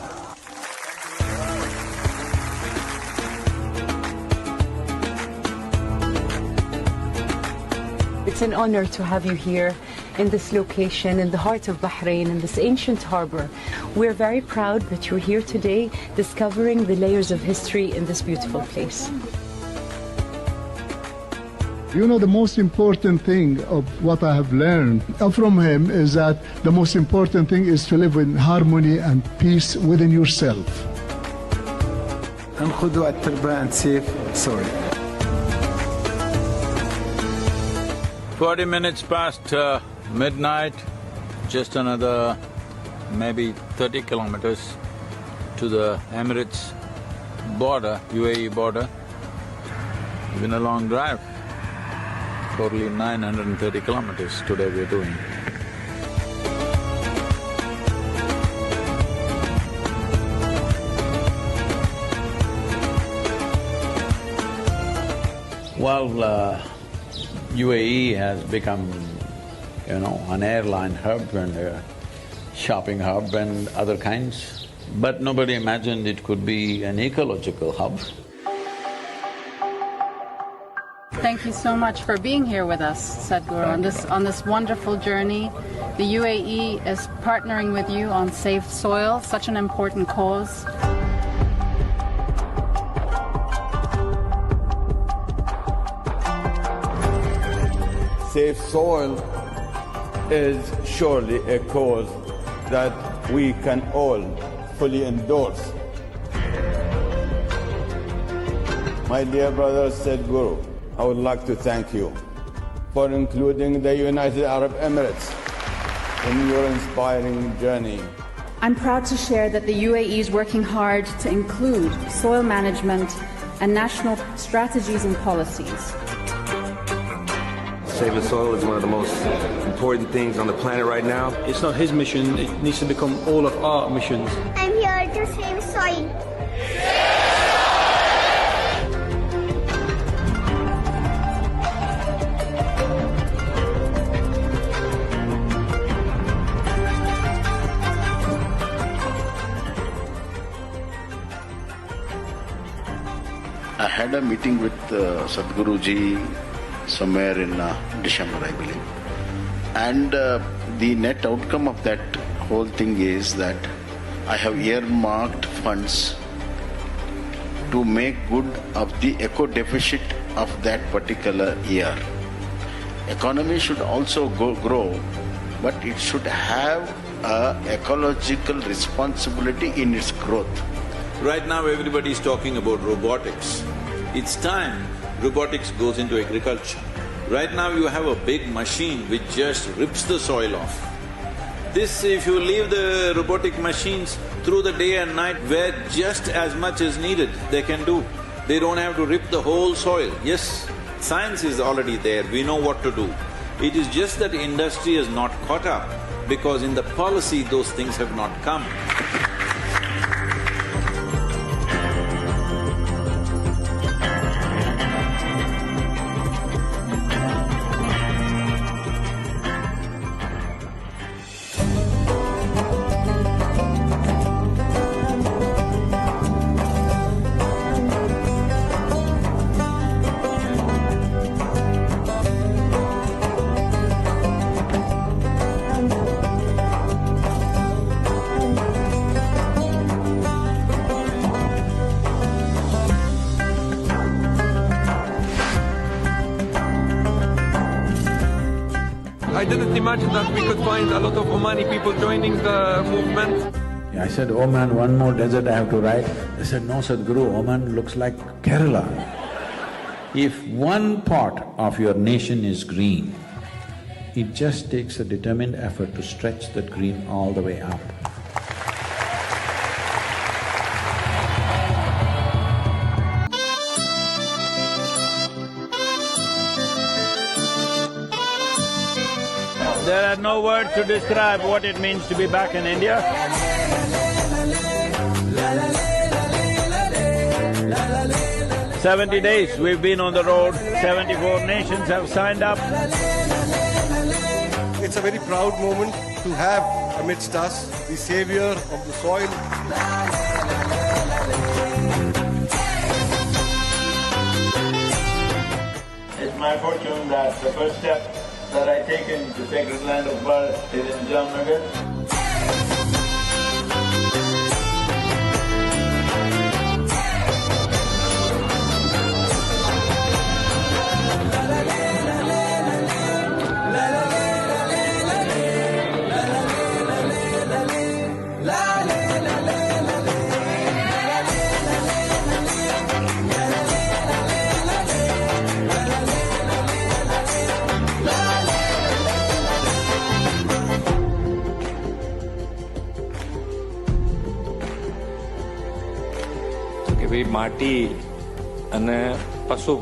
It's an honor to have you here in this location, in the heart of Bahrain, in this ancient harbor. We're very proud that you're here today discovering the layers of history in this beautiful place. The most important thing of what I have learned from him is that the most important thing is to live in harmony and peace within yourself. انخذوا التربة and save soil. 40 minutes past midnight, just another maybe 30 kilometers to the Emirates border, UAE border. It's been a long drive, totally 930 kilometers today we're doing. Well, UAE has become, an airline hub and a shopping hub and other kinds, but nobody imagined it could be an ecological hub. Thank you so much for being here with us, Sadhguru, on this wonderful journey. The UAE is partnering with you on Safe Soil, such an important cause. Safe Soil is surely a cause that we can all fully endorse. My dear brother Sadhguru, I would like to thank you for including the United Arab Emirates in your inspiring journey. I'm proud to share that the UAE is working hard to include soil management and national strategies and policies. Saving soil is one of the most important things on the planet right now. It's not his mission, it needs to become all of our missions. I'm here to save soil. I had a meeting with Sadhguru ji somewhere in December, I believe. And the net outcome of that whole thing is that I have earmarked funds to make good of the eco deficit of that particular year. Economy should also grow, but it should have an ecological responsibility in its growth. Right now everybody is talking about robotics. It's time robotics goes into agriculture. Right now you have a big machine which just rips the soil off. This, if you leave the robotic machines through the day and night where just as much is needed, they can do. They don't have to rip the whole soil. Yes, science is already there, we know what to do. It is just that industry has not caught up because in the policy those things have not come. I didn't imagine that we could find a lot of Omani people joining the movement. I said, Oman, one more desert I have to ride. They said, no Sadhguru, Oman looks like Kerala. If one part of your nation is green, it just takes a determined effort to stretch that green all the way up. There are no words to describe what it means to be back in India. 70 days we've been on the road, 74 nations have signed up. It's a very proud moment to have amidst us the savior of the soil. It's my fortune that the first step that I take in the sacred land of birth is in Jamnagar. માટી અને પશુ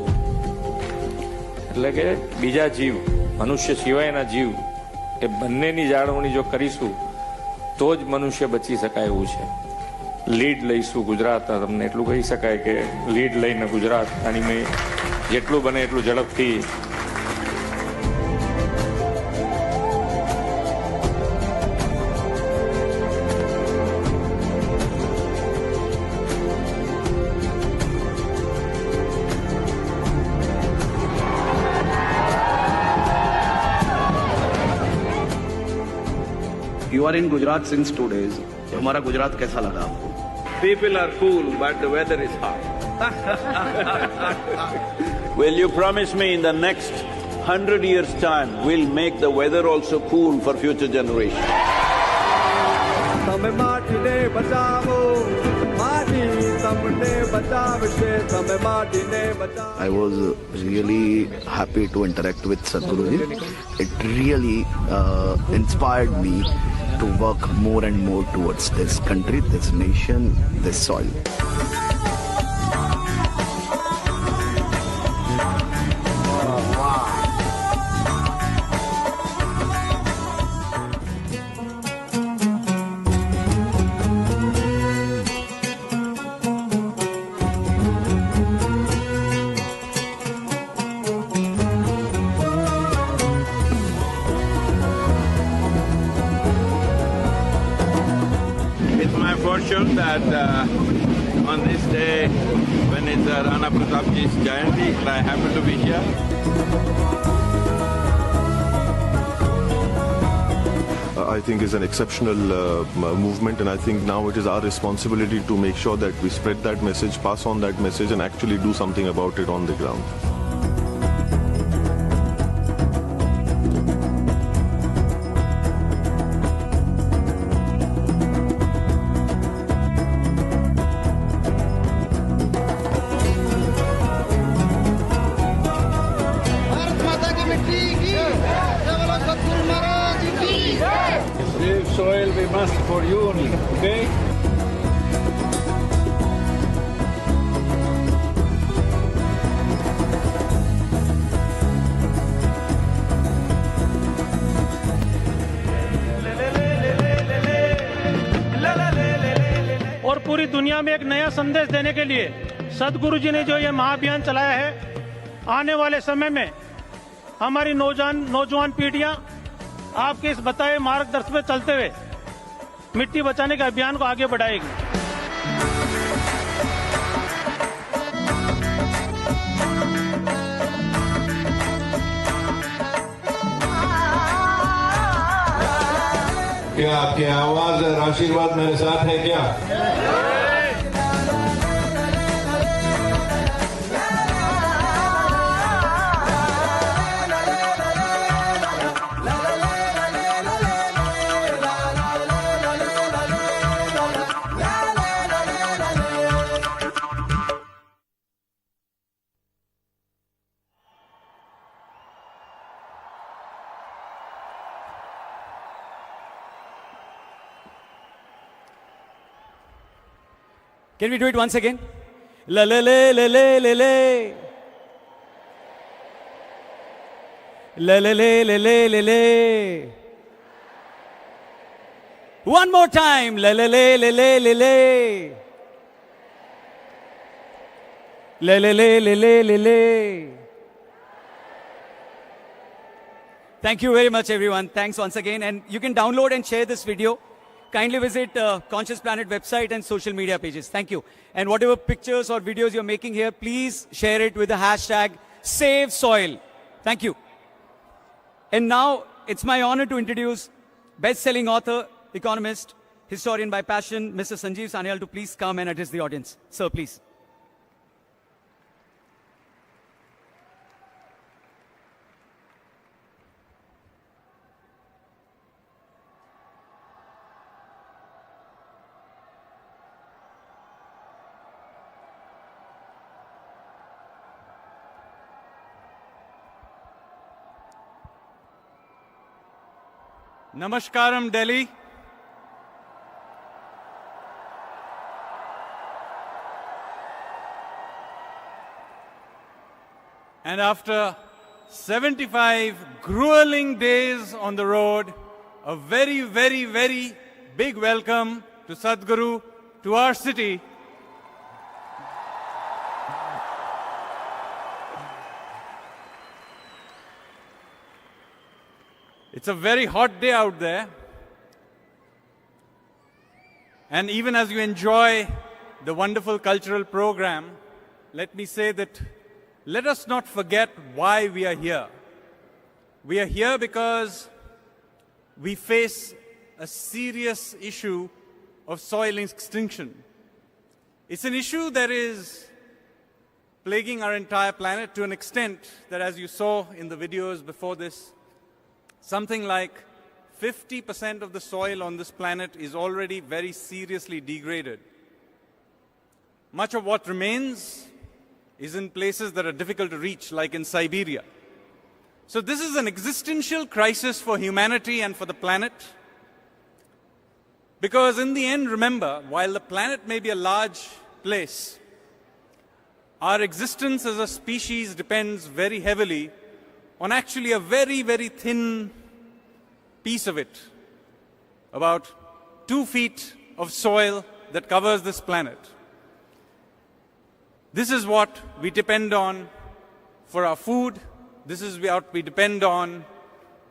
એટલે કે બીજા જીવ મનુષ્ય સિવાયના જીવ એ બંનેની જાળવણી જો કરીશું તો જ મનુષ્ય બચી શકાય એવું છે. લીડ લઈશું ગુજરાત, તમને એટલું કહી શકાય કે લીડ લઈને ગુજરાત આની મેં જેટલું બને એટલું ઝડપથી You are in Gujarat since 2 days. हमारा गुजरात कैसा लगा आपको? People are cool, but the weather is hot. Will you promise me in the next 100 years' time, we'll make the weather also cool for future generations? I was really happy to interact with Sadhguru. It really inspired me to work more and more towards this country, this nation, this soil. It's my fortune that on this day, when it's Rana Pratapji's Jayanti, I happen to be here. I think is an exceptional movement, and I think now it is our responsibility to make sure that we spread that message, pass on that message, and actually do something about it on the ground. Save soil we must for you only, okay? और पूरी दुनिया में एक नया संदेश देने के लिए सदगुरु जी ने जो ये महाअभियान चलाया है, आने वाले समय में हमारी नौजवान पीढ़ियां आपके इस बताए मार्गदर्शन पे चलते हुए मिट्टी बचाने के अभियान को आगे बढ़ाएगी। क्या आपकी आवाज और आशीर्वाद मेरे साथ है क्या? Can we do it once again? La la la la la la la. La la la la la la la. One more time. La la la la la la la. La la la la la la la. Thank you very much, everyone. Thanks once again. And you can download and share this video. Kindly visit Conscious Planet website and social media pages. Thank you. And whatever pictures or videos you're making here, please share it with the hashtag #SaveSoil. Thank you. And now it's my honor to introduce best-selling author, economist, historian by passion, Mr. Sanjeev Sanyal, to please come and address the audience. Sir, please. Namaskaram, Delhi. And after 75 grueling days on the road, a very, very, very big welcome to Sadhguru, to our city. It's a very hot day out there. And even as you enjoy the wonderful cultural program, let me say that let us not forget why we are here. We are here because we face a serious issue of soil extinction. It's an issue that is plaguing our entire planet to an extent that, as you saw in the videos before this, something like 50% of the soil on this planet is already very seriously degraded. Much of what remains is in places that are difficult to reach, like in Siberia. So this is an existential crisis for humanity and for the planet. Because in the end, remember, while the planet may be a large place, our existence as a species depends very heavily on actually a very, very thin piece of it. About 2 feet of soil that covers this planet. This is what we depend on for our food. This is what we depend on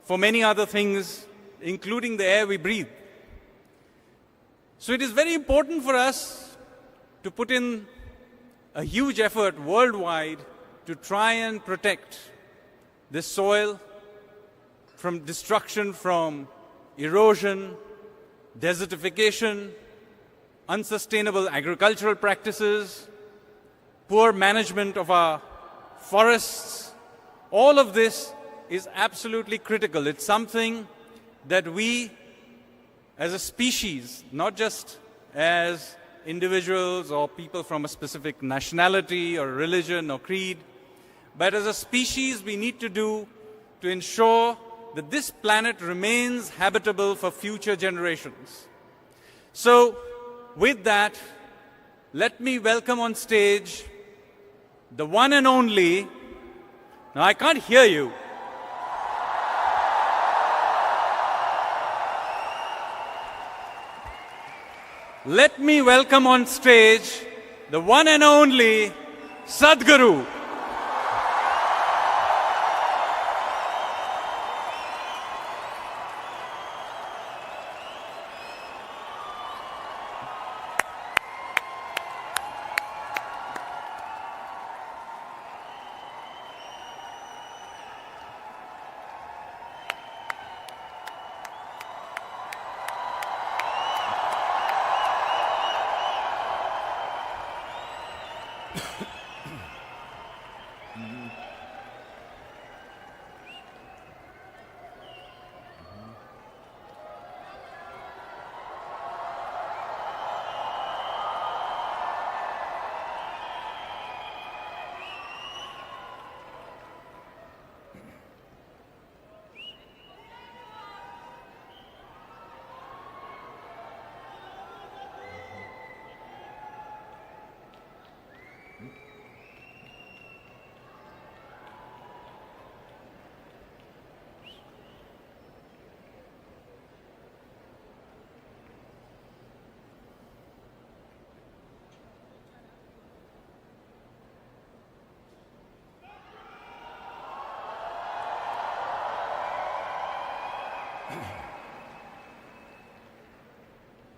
for many other things, including the air we breathe. So it is very important for us to put in a huge effort worldwide to try and protect this soil from destruction, from erosion, desertification, unsustainable agricultural practices, poor management of our forests. All of this is absolutely critical. It's something that we as a species, not just as individuals or people from a specific nationality or religion or creed, but as a species we need to do to ensure that this planet remains habitable for future generations. So, with that, let me welcome on stage the one and only, now I can't hear you. Let me welcome on stage the one and only Sadhguru.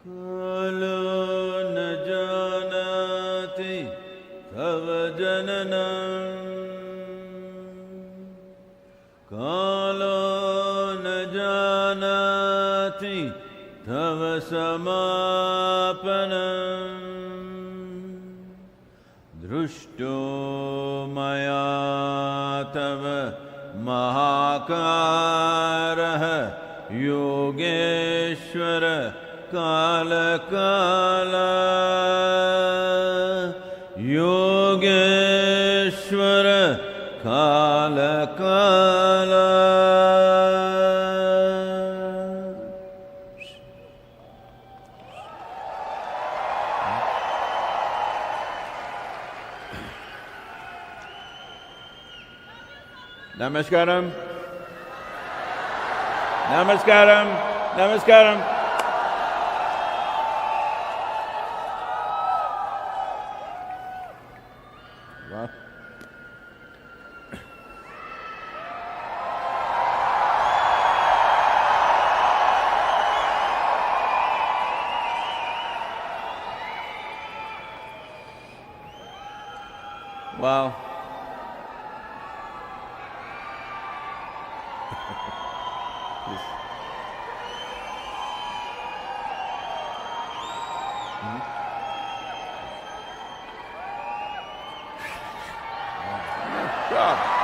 Kalo na janati tava jananam, Kalo na janati tava samapanam, Drushto maya tava mahakaraha Yogeshwara Kala Kala Yogeshwara Kala Kala. Namaskaram. Namaskaram. Namaskaram. Wow. God.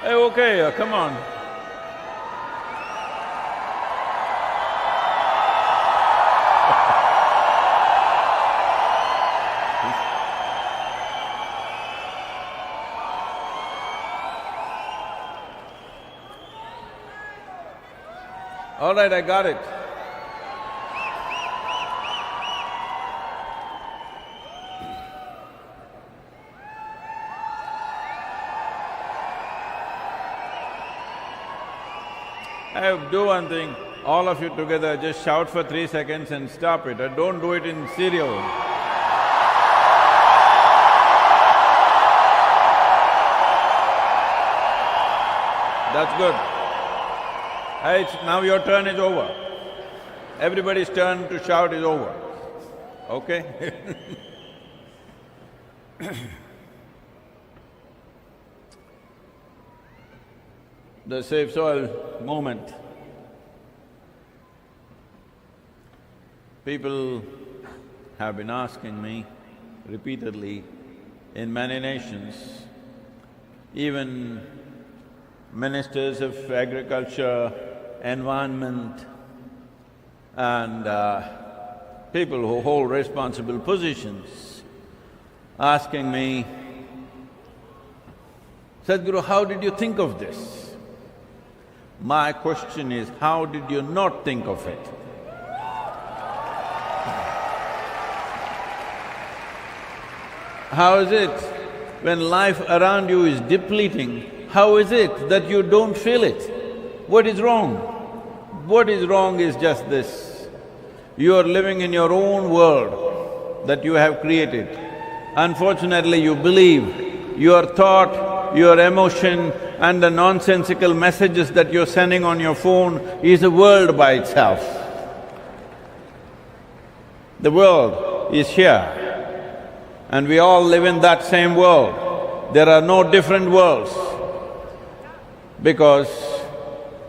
Hey, okay, come on. All right, I got it. Do one thing, all of you together just shout for 3 seconds and stop it, and don't do it in serial. That's good. Hey, now your turn is over. Everybody's turn to shout is over, okay? The Safe Soil movement. People have been asking me repeatedly in many nations, even ministers of agriculture, environment, and people who hold responsible positions, asking me, Sadhguru, how did you think of this? My question is, how did you not think of it? How is it when life around you is depleting, how is it that you don't feel it? What is wrong? What is wrong is just this. You are living in your own world that you have created. Unfortunately, you believe your thought, your emotion and the nonsensical messages that you're sending on your phone is a world by itself. The world is here and we all live in that same world. There are no different worlds. Because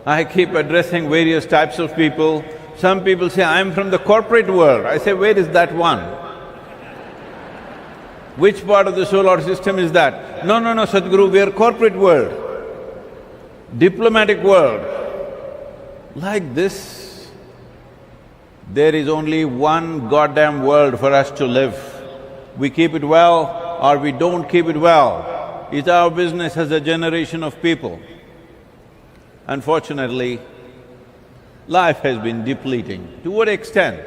I keep addressing various types of people. Some people say, I'm from the corporate world. I say, where is that one? Which part of the solar system is that? No, Sadhguru, we are corporate world, diplomatic world. Like this, there is only one goddamn world for us to live. We keep it well or we don't keep it well. It's our business as a generation of people. Unfortunately, life has been depleting. To what extent?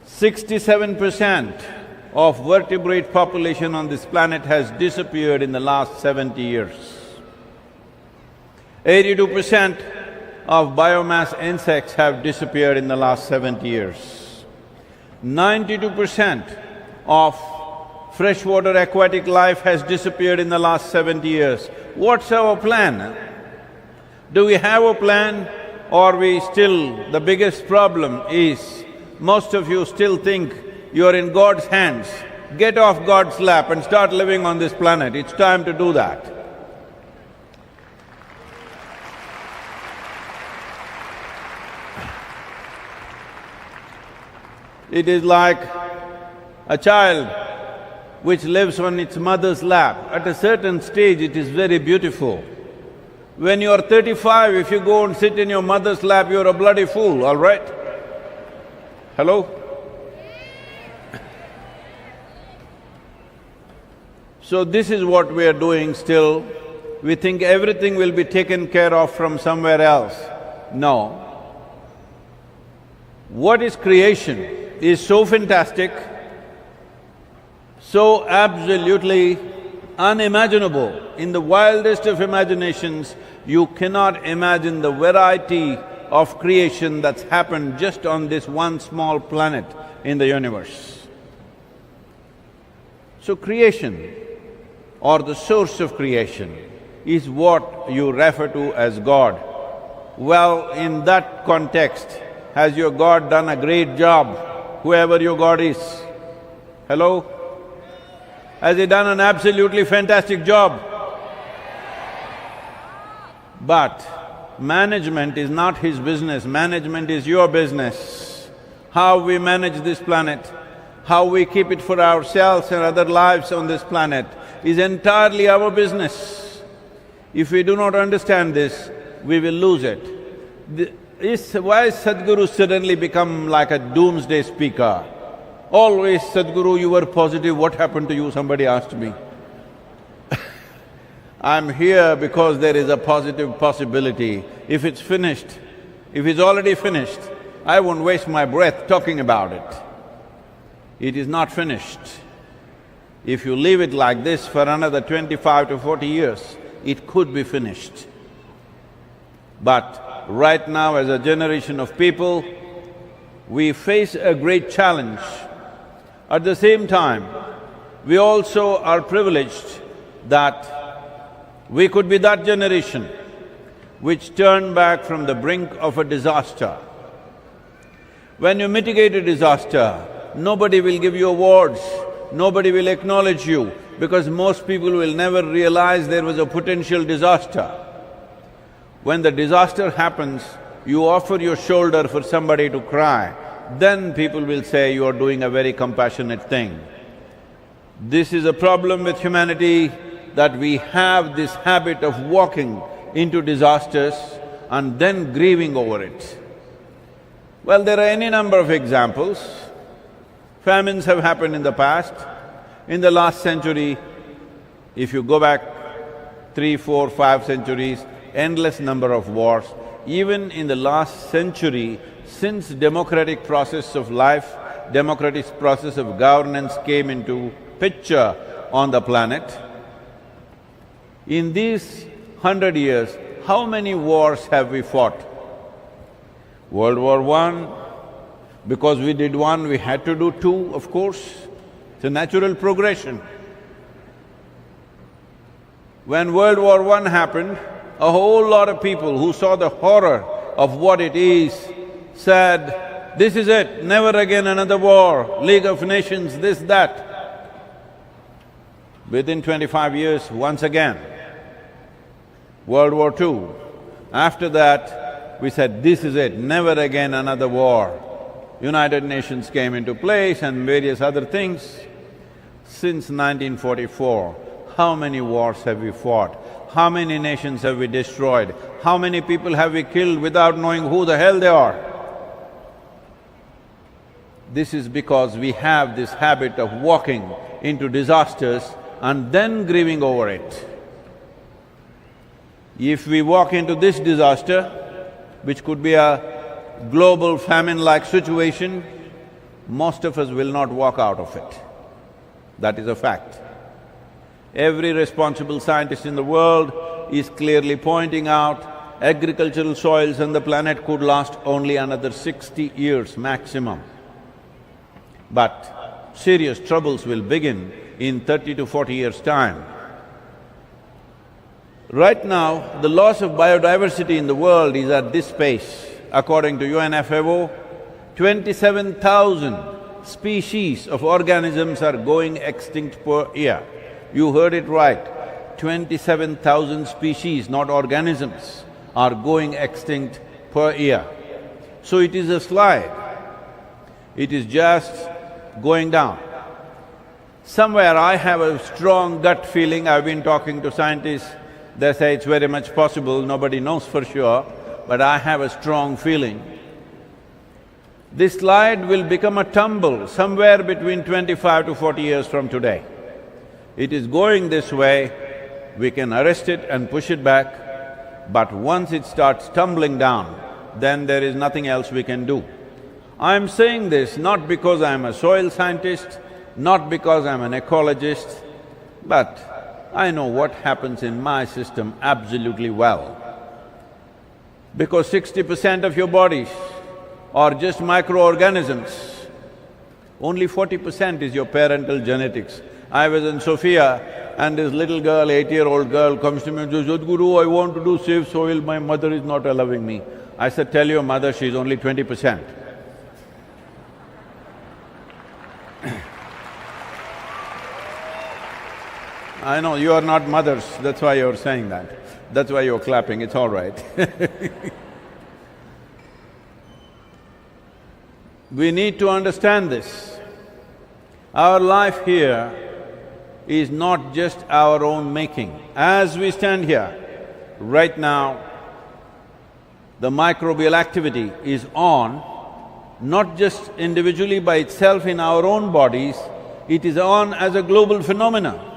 67% of vertebrate population on this planet has disappeared in the last 70 years. 82% of biomass insects have disappeared in the last 70 years. 92% of freshwater aquatic life has disappeared in the last 70 years. What's our plan? Do we have a plan or we still… The biggest problem is, most of you still think you're in God's hands. Get off God's lap and start living on this planet. It's time to do that. It is like a child which lives on its mother's lap. At a certain stage, it is very beautiful. When you are 35, if you go and sit in your mother's lap, you're a bloody fool, all right? Hello? So this is what we are doing still. We think everything will be taken care of from somewhere else. No. What is creation is so fantastic, so absolutely unimaginable. In the wildest of imaginations, you cannot imagine the variety of creation that's happened just on this one small planet in the universe. So creation, or the source of creation, is what you refer to as God. Well, in that context, has your God done a great job, whoever your God is? Hello? Has he done an absolutely fantastic job? But management is not his business, management is your business. How we manage this planet, how we keep it for ourselves and other lives on this planet is entirely our business. If we do not understand this, we will lose it. Why is Sadhguru suddenly become like a doomsday speaker? Always, Sadhguru, you were positive, what happened to you? Somebody asked me. I'm here because there is a positive possibility. If it's finished, if it's already finished, I won't waste my breath talking about it. It is not finished. If you leave it like this for another 25 to 40 years, it could be finished. But right now, as a generation of people, we face a great challenge. At the same time, we also are privileged that we could be that generation which turned back from the brink of a disaster. When you mitigate a disaster, nobody will give you awards, nobody will acknowledge you, because most people will never realize there was a potential disaster. When the disaster happens, you offer your shoulder for somebody to cry, then people will say you are doing a very compassionate thing. This is a problem with humanity, that we have this habit of walking into disasters and then grieving over it. Well, there are any number of examples. Famines have happened in the past. In the last century, if you go back 3, 4, 5 centuries, endless number of wars. Even in the last century, since democratic process of life, democratic process of governance came into picture on the planet, in these 100 years, how many wars have we fought? World War I, because we did one, we had to do two, of course. It's a natural progression. When World War I happened, a whole lot of people who saw the horror of what it is said, this is it, never again another war, League of Nations, this, that. Within 25 years, once again, World War II. After that, we said, this is it, never again another war. United Nations came into place and various other things. Since 1944, how many wars have we fought? How many nations have we destroyed? How many people have we killed without knowing who the hell they are? This is because we have this habit of walking into disasters and then grieving over it. If we walk into this disaster, which could be a global famine-like situation, most of us will not walk out of it. That is a fact. Every responsible scientist in the world is clearly pointing out agricultural soils on the planet could last only another 60 years maximum. But serious troubles will begin in 30 to 40 years' time. Right now, the loss of biodiversity in the world is at this pace. According to UNFAO, 27,000 species of organisms are going extinct per year. You heard it right, 27,000 species, not organisms, are going extinct per year. So it is a slide, it is just going down. Somewhere I have a strong gut feeling, I've been talking to scientists, they say it's very much possible, nobody knows for sure, but I have a strong feeling. This slide will become a tumble somewhere between 25 to 40 years from today. It is going this way, we can arrest it and push it back, but once it starts tumbling down, then there is nothing else we can do. I'm saying this not because I'm a soil scientist, not because I'm an ecologist, but I know what happens in my system absolutely well. Because 60% of your bodies are just microorganisms, only 40% is your parental genetics. I was in Sofia and this little girl, 8-year-old girl comes to me and says, Sadhguru, I want to do Save Soil, my mother is not allowing me. I said, tell your mother she's only 20%. I know, you are not mothers, that's why you're saying that. That's why you're clapping, it's all right. We need to understand this. Our life here is not just our own making. As we stand here, right now, the microbial activity is on, not just individually by itself in our own bodies, it is on as a global phenomena.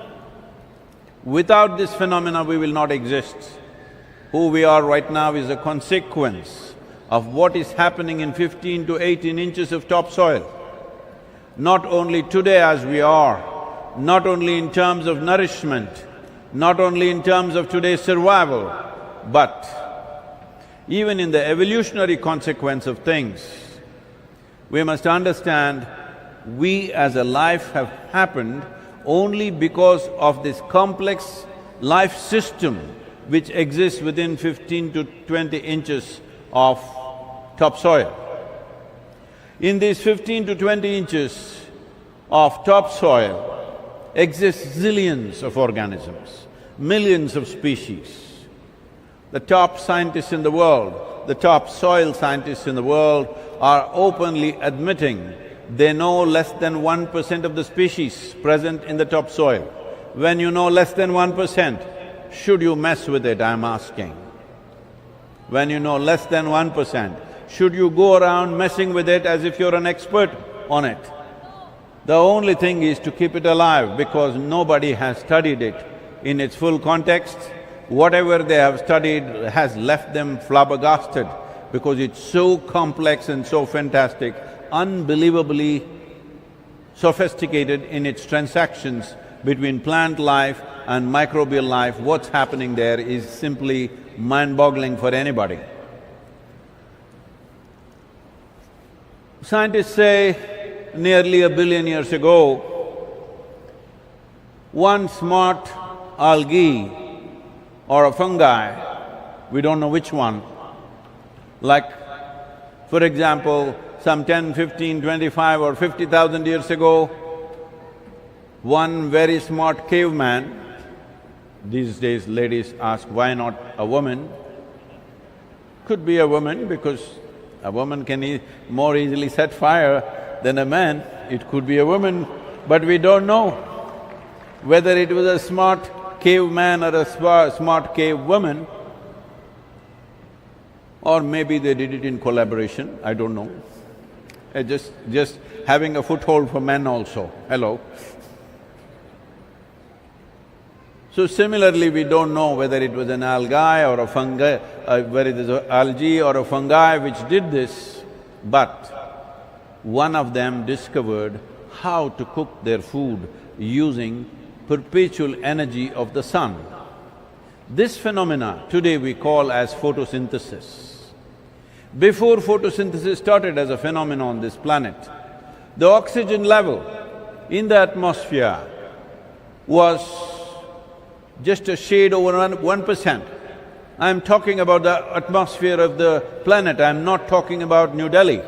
Without this phenomena, we will not exist. Who we are right now is a consequence of what is happening in 15 to 18 inches of topsoil. Not only today as we are, not only in terms of nourishment, not only in terms of today's survival, but even in the evolutionary consequence of things, we must understand we as a life have happened only because of this complex life system which exists within 15 to 20 inches of topsoil. In these 15 to 20 inches of topsoil exist zillions of organisms, millions of species. The top scientists in the world, the top soil scientists in the world are openly admitting they know less than 1% of the species present in the topsoil. When you know less than 1%, should you mess with it, I'm asking? When you know less than 1%, should you go around messing with it as if you're an expert on it? The only thing is to keep it alive because nobody has studied it in its full context. Whatever they have studied has left them flabbergasted because it's so complex and so fantastic, unbelievably sophisticated in its transactions between plant life and microbial life. What's happening there is simply mind-boggling for anybody. Scientists say nearly 1 billion years ago, one smart algae or a fungi, we don't know which one, like for example, some 10, 15, 25 or 50,000 years ago, one very smart caveman, these days ladies ask, why not a woman? Could be a woman because a woman can more easily set fire than a man. It could be a woman, but we don't know whether it was a smart caveman or a smart cave woman, or maybe they did it in collaboration, I don't know. Just having a foothold for men also, hello. So similarly, we don't know whether it was an algae or a fungi, whether it is an algae or a fungi which did this, but one of them discovered how to cook their food using perpetual energy of the sun. This phenomena today we call as photosynthesis. Before photosynthesis started as a phenomenon on this planet, the oxygen level in the atmosphere was just a shade over 1%. I'm talking about the atmosphere of the planet, I'm not talking about New Delhi.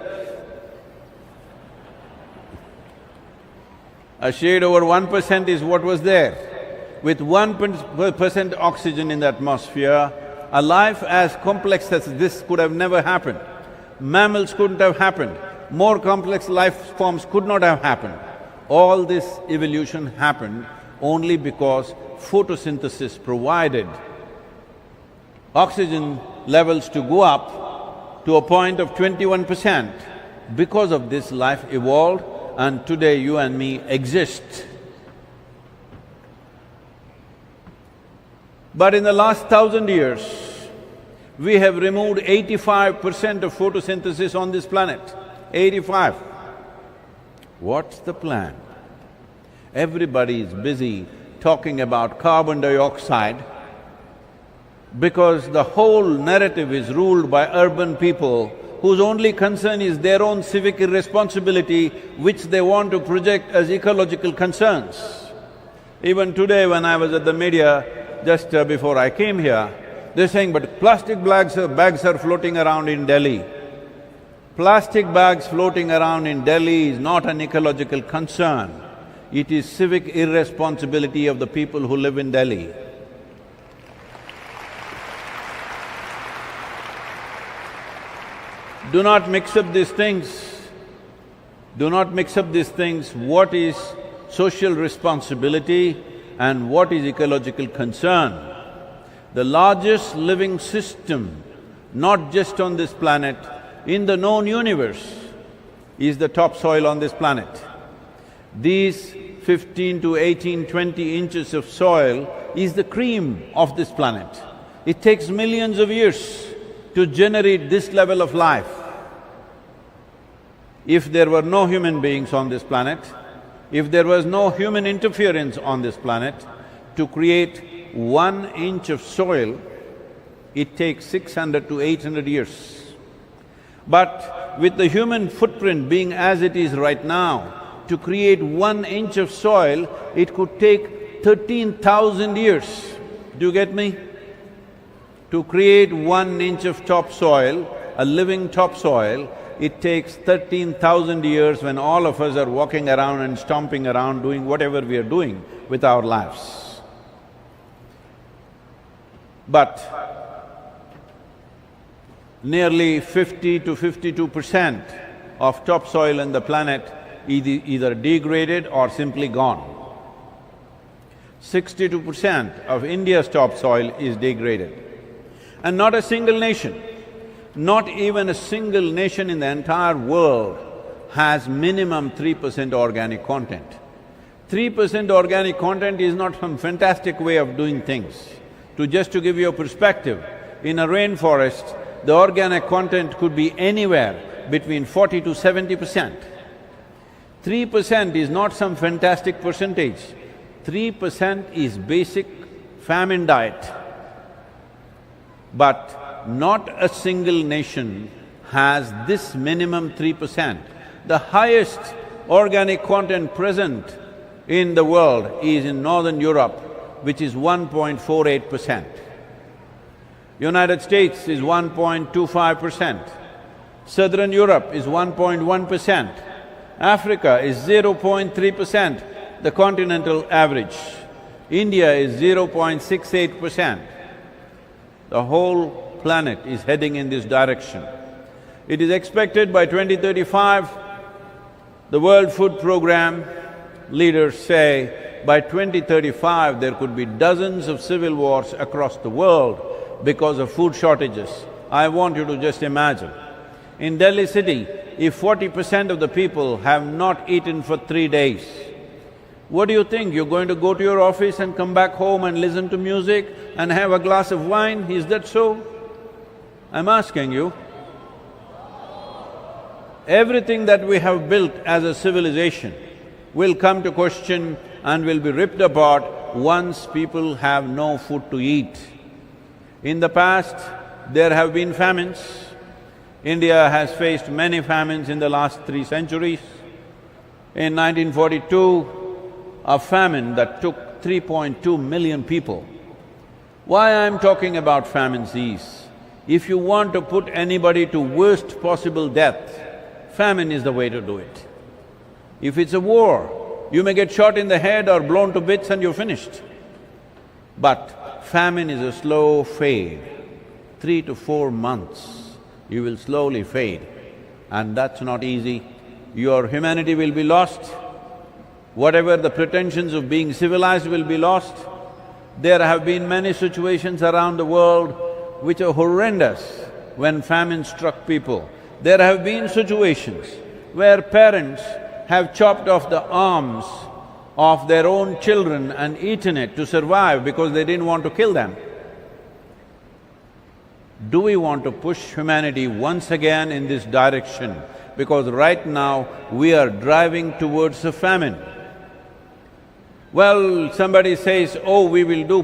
A shade over 1% is what was there. With 1% oxygen in the atmosphere, a life as complex as this could have never happened. Mammals couldn't have happened, more complex life forms could not have happened. All this evolution happened only because photosynthesis provided oxygen levels to go up to a point of 21%. Because of this, life evolved and today you and me exist. But in the last 1,000 years, we have removed 85% of photosynthesis on this planet, 85. What's the plan? Everybody is busy talking about carbon dioxide because the whole narrative is ruled by urban people whose only concern is their own civic irresponsibility which they want to project as ecological concerns. Even today when I was at the media, just before I came here, they're saying, but plastic bags are floating around in Delhi. Plastic bags floating around in Delhi is not an ecological concern. It is civic irresponsibility of the people who live in Delhi. Do not mix up these things. Do not mix up these things. What is social responsibility and what is ecological concern? The largest living system, not just on this planet, in the known universe, is the topsoil on this planet. These 15 to 18, 20 inches of soil is the cream of this planet. It takes millions of years to generate this level of life. If there were no human beings on this planet, if there was no human interference on this planet, to create 1 inch of soil, it takes 600 to 800 years. But with the human footprint being as it is right now, to create 1 inch of soil, it could take 13,000 years. Do you get me? To create 1 inch of topsoil, a living topsoil, it takes 13,000 years when all of us are walking around and stomping around doing whatever we are doing with our lives. But nearly 50 to 52% of topsoil in the planet is either degraded or simply gone. 62% of India's topsoil is degraded. And not a single nation, not even a single nation in the entire world has minimum 3% organic content. 3% organic content is not some fantastic way of doing things. Just to give you a perspective, in a rainforest, the organic content could be anywhere between 40 to 70%. 3% is not some fantastic percentage. 3% is basic famine diet. But not a single nation has this minimum 3%. The highest organic content present in the world is in Northern Europe, which is 1.48%. United States is 1.25%. Southern Europe is 1.1%. Africa is 0.3%, the continental average. India is 0.68%. The whole planet is heading in this direction. It is expected by 2035, the World Food Programme leaders say, by 2035 there could be dozens of civil wars across the world because of food shortages. I want you to just imagine, in Delhi city, if 40% of the people have not eaten for 3 days, what do you think? You're going to go to your office and come back home and listen to music and have a glass of wine? Is that so? I'm asking you. Everything that we have built as a civilization will come to question and will be ripped apart once people have no food to eat. In the past, there have been famines. India has faced many famines in the last 3 centuries. In 1942, a famine that took 3.2 million people. Why I'm talking about famines is, if you want to put anybody to worst possible death, famine is the way to do it. If it's a war, you may get shot in the head or blown to bits and you're finished. But famine is a slow fade. 3 to 4 months, you will slowly fade, and that's not easy. Your humanity will be lost. Whatever the pretensions of being civilized will be lost. There have been many situations around the world which are horrendous when famine struck people. There have been situations where parents have chopped off the arms of their own children and eaten it to survive because they didn't want to kill them. Do we want to push humanity once again in this direction? Because right now we are driving towards a famine. Well, somebody says, oh, we will do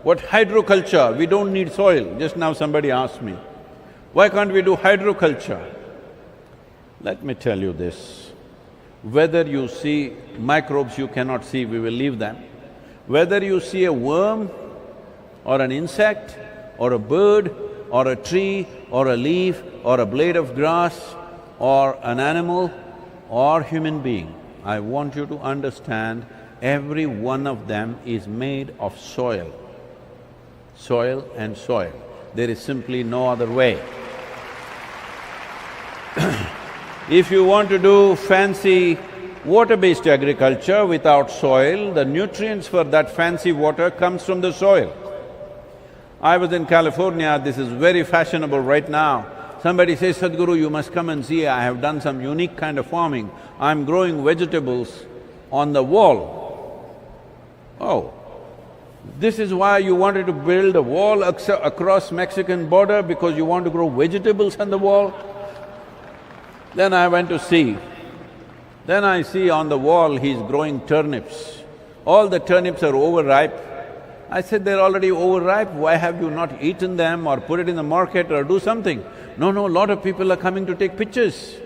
what, hydroculture, we don't need soil. Just now somebody asked me, why can't we do hydroculture? Let me tell you this, Whether you see microbes you cannot see, we will leave them. Whether you see a worm or an insect or a bird or a tree or a leaf or a blade of grass or an animal or human being, I want you to understand every one of them is made of soil. Soil and soil. There is simply no other way. If you want to do fancy water-based agriculture without soil, the nutrients for that fancy water comes from the soil. I was in California, this is very fashionable right now. Somebody says, Sadhguru, you must come and see, I have done some unique kind of farming. I'm growing vegetables on the wall. Oh, this is why you wanted to build a wall across Mexican border, because you want to grow vegetables on the wall? Then I went to see. Then I see on the wall he's growing turnips. All the turnips are overripe. I said, they're already overripe, why have you not eaten them or put it in the market or do something? No, a lot of people are coming to take pictures.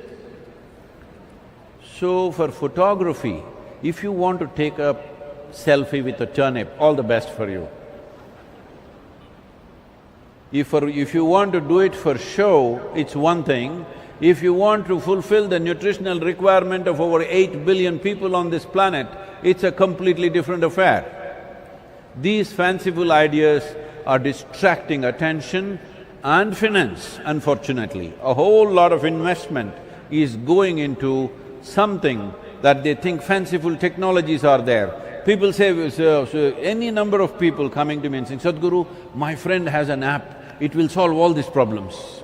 So for photography, if you want to take a selfie with a turnip, all the best for you. If you want to do it for show, it's one thing. If you want to fulfill the nutritional requirement of over 8 billion people on this planet, it's a completely different affair. These fanciful ideas are distracting attention and finance, unfortunately. A whole lot of investment is going into something that they think fanciful technologies are there. People say, any number of people coming to me and saying, Sadhguru, my friend has an app, it will solve all these problems.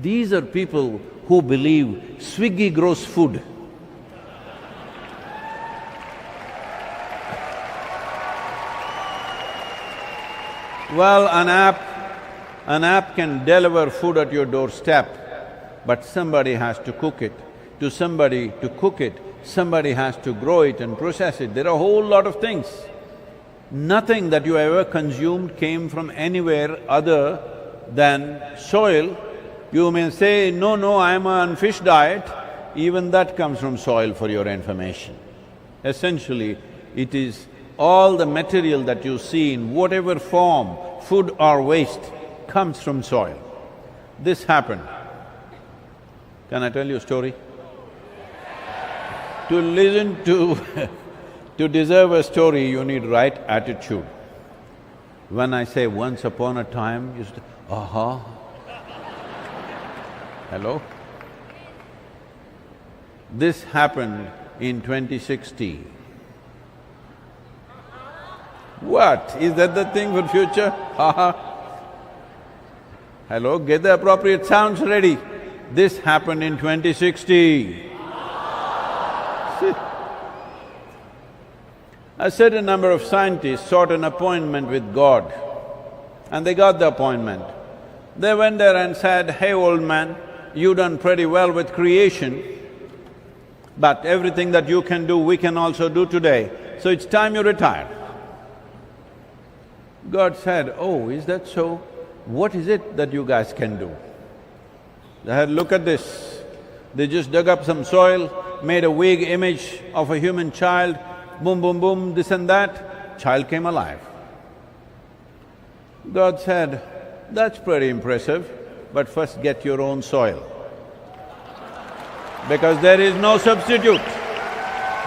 These are people who believe Swiggy grows food. Well, an app can deliver food at your doorstep, but somebody has to cook it. To somebody to cook it, somebody has to grow it and process it. There are a whole lot of things. Nothing that you ever consumed came from anywhere other than soil. You may say, no, I'm on fish diet, even that comes from soil, for your information. Essentially, it is all the material that you see in whatever form, food or waste, comes from soil. This happened. Can I tell you a story? To listen to deserve a story, you need right attitude. When I say once upon a time, you say, aha. Hello? This happened in 2060. What? Is that the thing for future? Hello? Get the appropriate sounds ready. This happened in 2060. A certain number of scientists sought an appointment with God, and they got the appointment. They went there and said, hey old man, you've done pretty well with creation, but everything that you can do, we can also do today, so it's time you retire. God said, oh, is that so? What is it that you guys can do? They said, look at this. They just dug up some soil, made a vague image of a human child, boom, boom, boom, this and that, child came alive. God said, that's pretty impressive, but first get your own soil. Because there is no substitute.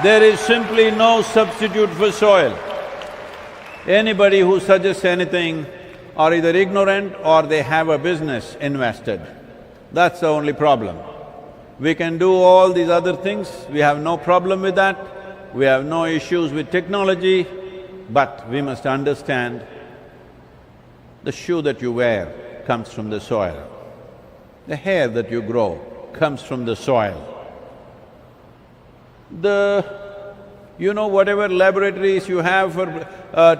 There is simply no substitute for soil. Anybody who suggests anything are either ignorant or they have a business invested. That's the only problem. We can do all these other things, we have no problem with that, we have no issues with technology, but we must understand the shoe that you wear comes from the soil. The hair that you grow comes from the soil. Whatever laboratories you have for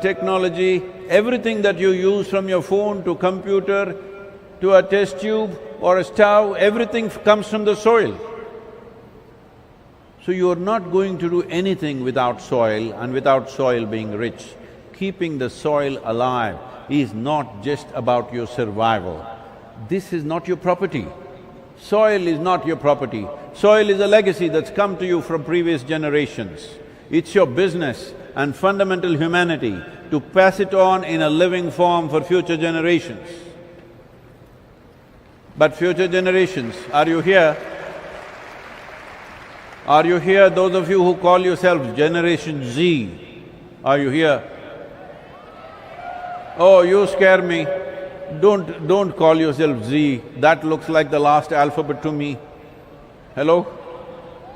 technology, everything that you use from your phone to computer to a test tube or a stove, everything comes from the soil. So you are not going to do anything without soil and without soil being rich. Keeping the soil alive is not just about your survival. This is not your property. Soil is not your property. Soil is a legacy that's come to you from previous generations. It's your business and fundamental humanity to pass it on in a living form for future generations. But future generations, are you here? Are you here, those of you who call yourselves Generation Z? Are you here? Oh, you scare me. Don't call yourself Z, that looks like the last alphabet to me. Hello?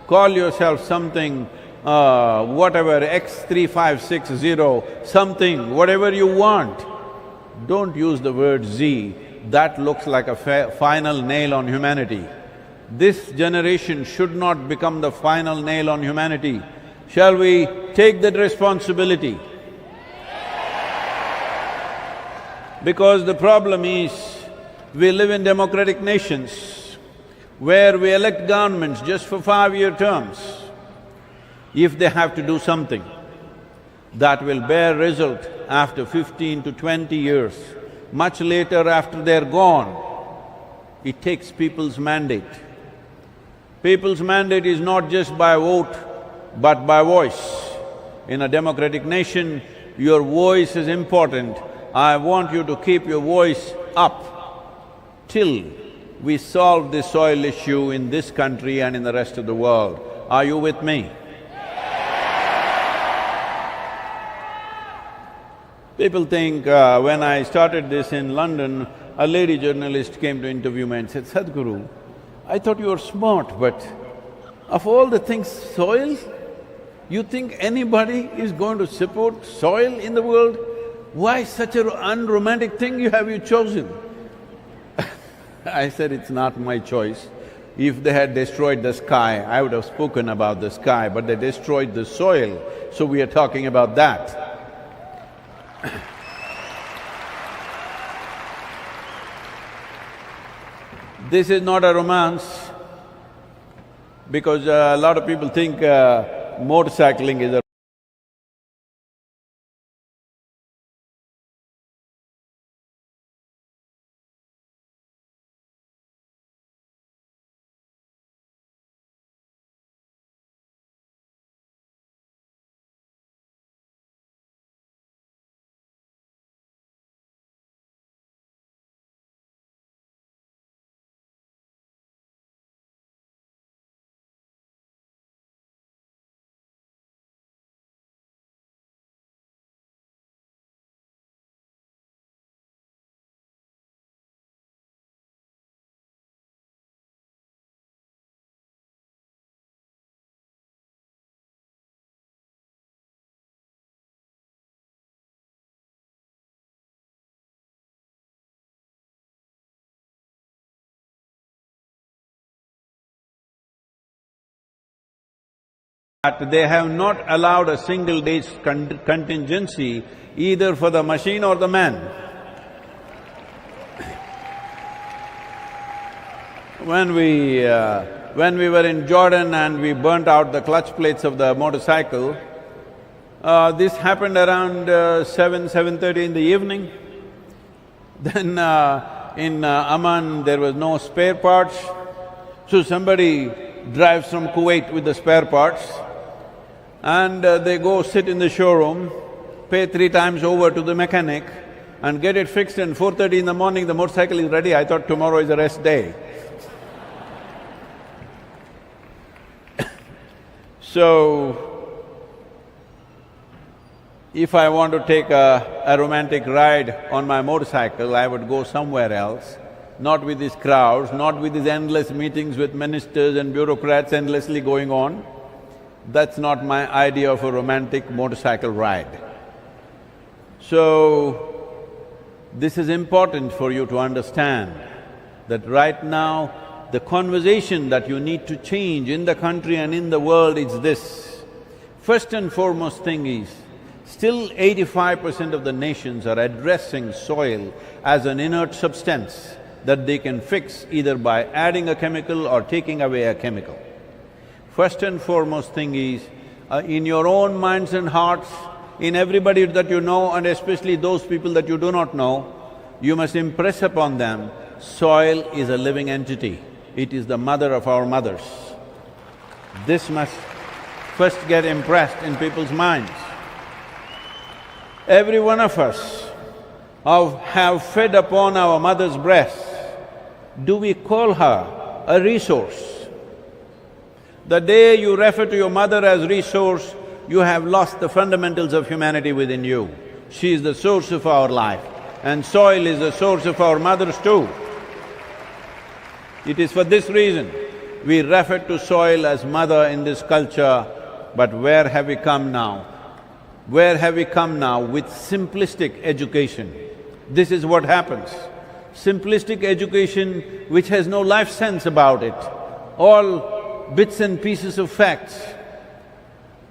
Call yourself something, whatever, X3560, something, whatever you want. Don't use the word Z, that looks like a final nail on humanity. This generation should not become the final nail on humanity. Shall we take that responsibility? Because the problem is, we live in democratic nations where we elect governments just for 5-year terms. If they have to do something that will bear result after 15 to 20 years, much later after they're gone, it takes people's mandate. People's mandate is not just by vote, but by voice. In a democratic nation, your voice is important. I want you to keep your voice up till we solve this soil issue in this country and in the rest of the world. Are you with me? People think, when I started this in London, a lady journalist came to interview me and said, Sadhguru, I thought you were smart, but of all the things, soil? You think anybody is going to support soil in the world? Why such an unromantic thing have you chosen? I said, it's not my choice. If they had destroyed the sky, I would have spoken about the sky, but they destroyed the soil, so we are talking about that. This is not a romance, because a lot of people think motorcycling is a that they have not allowed a single day's contingency either for the machine or the man. When we were in Jordan and we burnt out the clutch plates of the motorcycle, this happened around 7:30 in the evening. Then in Amman there was no spare parts, so somebody drives from Kuwait with the spare parts and they go sit in the showroom, pay 3 times over to the mechanic and get it fixed, and 4:30 in the morning the motorcycle is ready. I thought tomorrow is a rest day. So, if I want to take a romantic ride on my motorcycle, I would go somewhere else, not with these crowds, not with these endless meetings with ministers and bureaucrats endlessly going on. That's not my idea of a romantic motorcycle ride. So, this is important for you to understand that right now, the conversation that you need to change in the country and in the world is this. First and foremost thing is, still 85% of the nations are addressing soil as an inert substance that they can fix either by adding a chemical or taking away a chemical. First and foremost thing is, in your own minds and hearts, in everybody that you know and especially those people that you do not know, you must impress upon them, soil is a living entity. it is the mother of our mothers. This must first get impressed in people's minds. Every one of us have fed upon our mother's breast. Do we call her a resource? The day you refer to your mother as resource, you have lost the fundamentals of humanity within you. She is the source of our life, and soil is the source of our mothers too. It is for this reason we refer to soil as mother in this culture, but where have we come now? Where have we come now with simplistic education? This is what happens. Simplistic education which has no life sense about it, all bits and pieces of facts.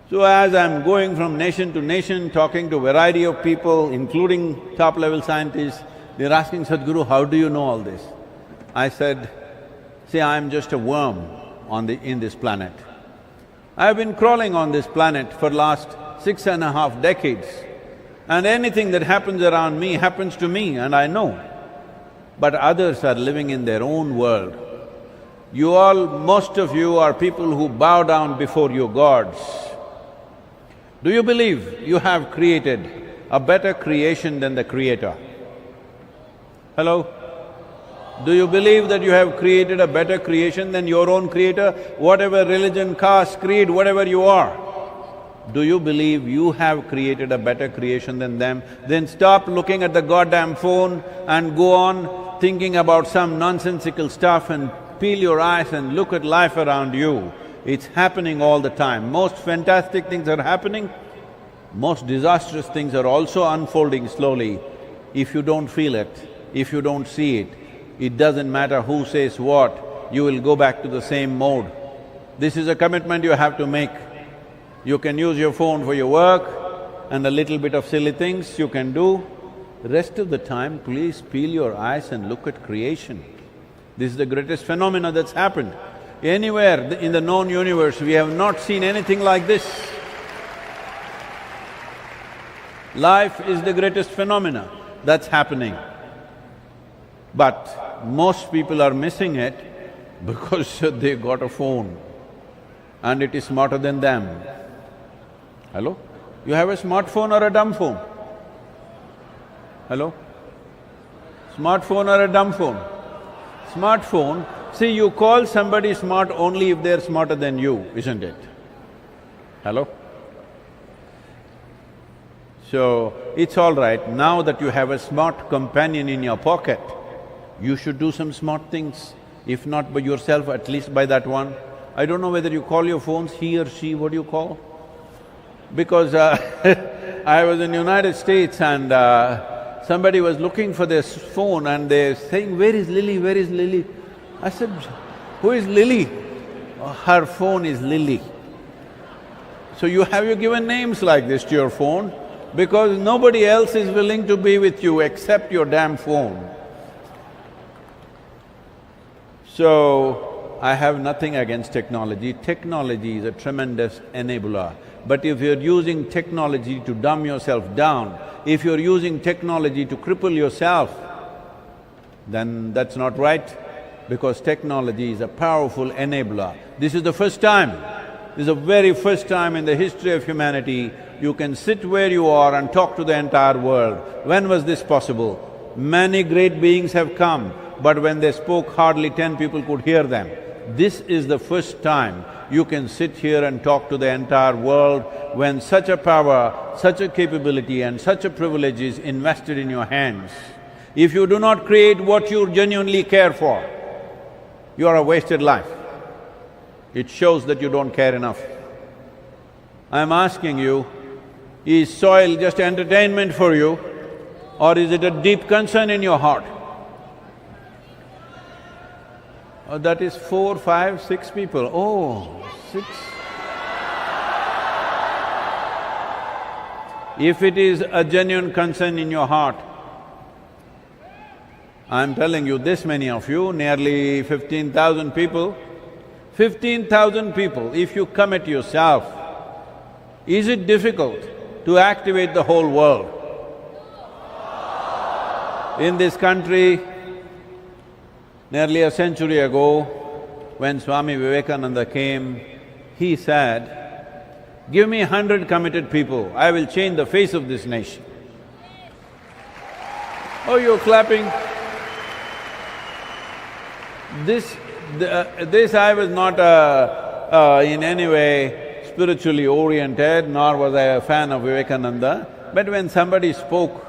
So as I'm going from nation to nation, talking to a variety of people, including top-level scientists, they're asking, Sadhguru, how do you know all this? I said, see, I'm just a worm in this planet. I've been crawling on this planet for last 6.5 decades, and anything that happens around me happens to me, and I know. But others are living in their own world. You all, most of you are people who bow down before your gods. Do you believe you have created a better creation than the Creator? Hello? Do you believe that you have created a better creation than your own Creator? Whatever religion, caste, creed, whatever you are, do you believe you have created a better creation than them? Then stop looking at the goddamn phone and go on thinking about some nonsensical stuff and peel your eyes and look at life around you. It's happening all the time. Most fantastic things are happening, most disastrous things are also unfolding slowly. If you don't feel it, if you don't see it, it doesn't matter who says what, you will go back to the same mode. This is a commitment you have to make. You can use your phone for your work and a little bit of silly things you can do. The rest of the time, please peel your eyes and look at creation. This is the greatest phenomena that's happened. Anywhere in the known universe, we have not seen anything like this. Life is the greatest phenomena that's happening. But most people are missing it because they got a phone and it is smarter than them. Hello? You have a smartphone or a dumb phone? Hello? Smartphone or a dumb phone? Smartphone, see, you call somebody smart only if they're smarter than you, isn't it? Hello? So, it's all right, now that you have a smart companion in your pocket, you should do some smart things, if not by yourself, at least by that one. I don't know whether you call your phones he or she, what do you call? Because I was in United States and somebody was looking for this phone and they're saying, where is Lily, where is Lily? I said, who is Lily? Her phone is Lily. So you given names like this to your phone because nobody else is willing to be with you except your damn phone. So, I have nothing against technology. Technology is a tremendous enabler. But if you're using technology to dumb yourself down, if you're using technology to cripple yourself, then that's not right, because technology is a powerful enabler. This is the first time, this is the very first time in the history of humanity you can sit where you are and talk to the entire world. When was this possible? Many great beings have come, but when they spoke, hardly 10 people could hear them. This is the first time you can sit here and talk to the entire world when such a power, such a capability and such a privilege is invested in your hands. If you do not create what you genuinely care for, you are a wasted life. It shows that you don't care enough. I'm asking you, is soil just entertainment for you or is it a deep concern in your heart? Oh, that is 4, 5, 6 people. Oh, 6. If it is a genuine concern in your heart, I'm telling you, this many of you, nearly 15,000 people, 15,000 people, if you commit yourself, is it difficult to activate the whole world? In this country, nearly a century ago, when Swami Vivekananda came, he said, "Give me 100 committed people, I will change the face of this nation." Oh, you're clapping. This I was not in any way spiritually oriented, nor was I a fan of Vivekananda. But when somebody spoke,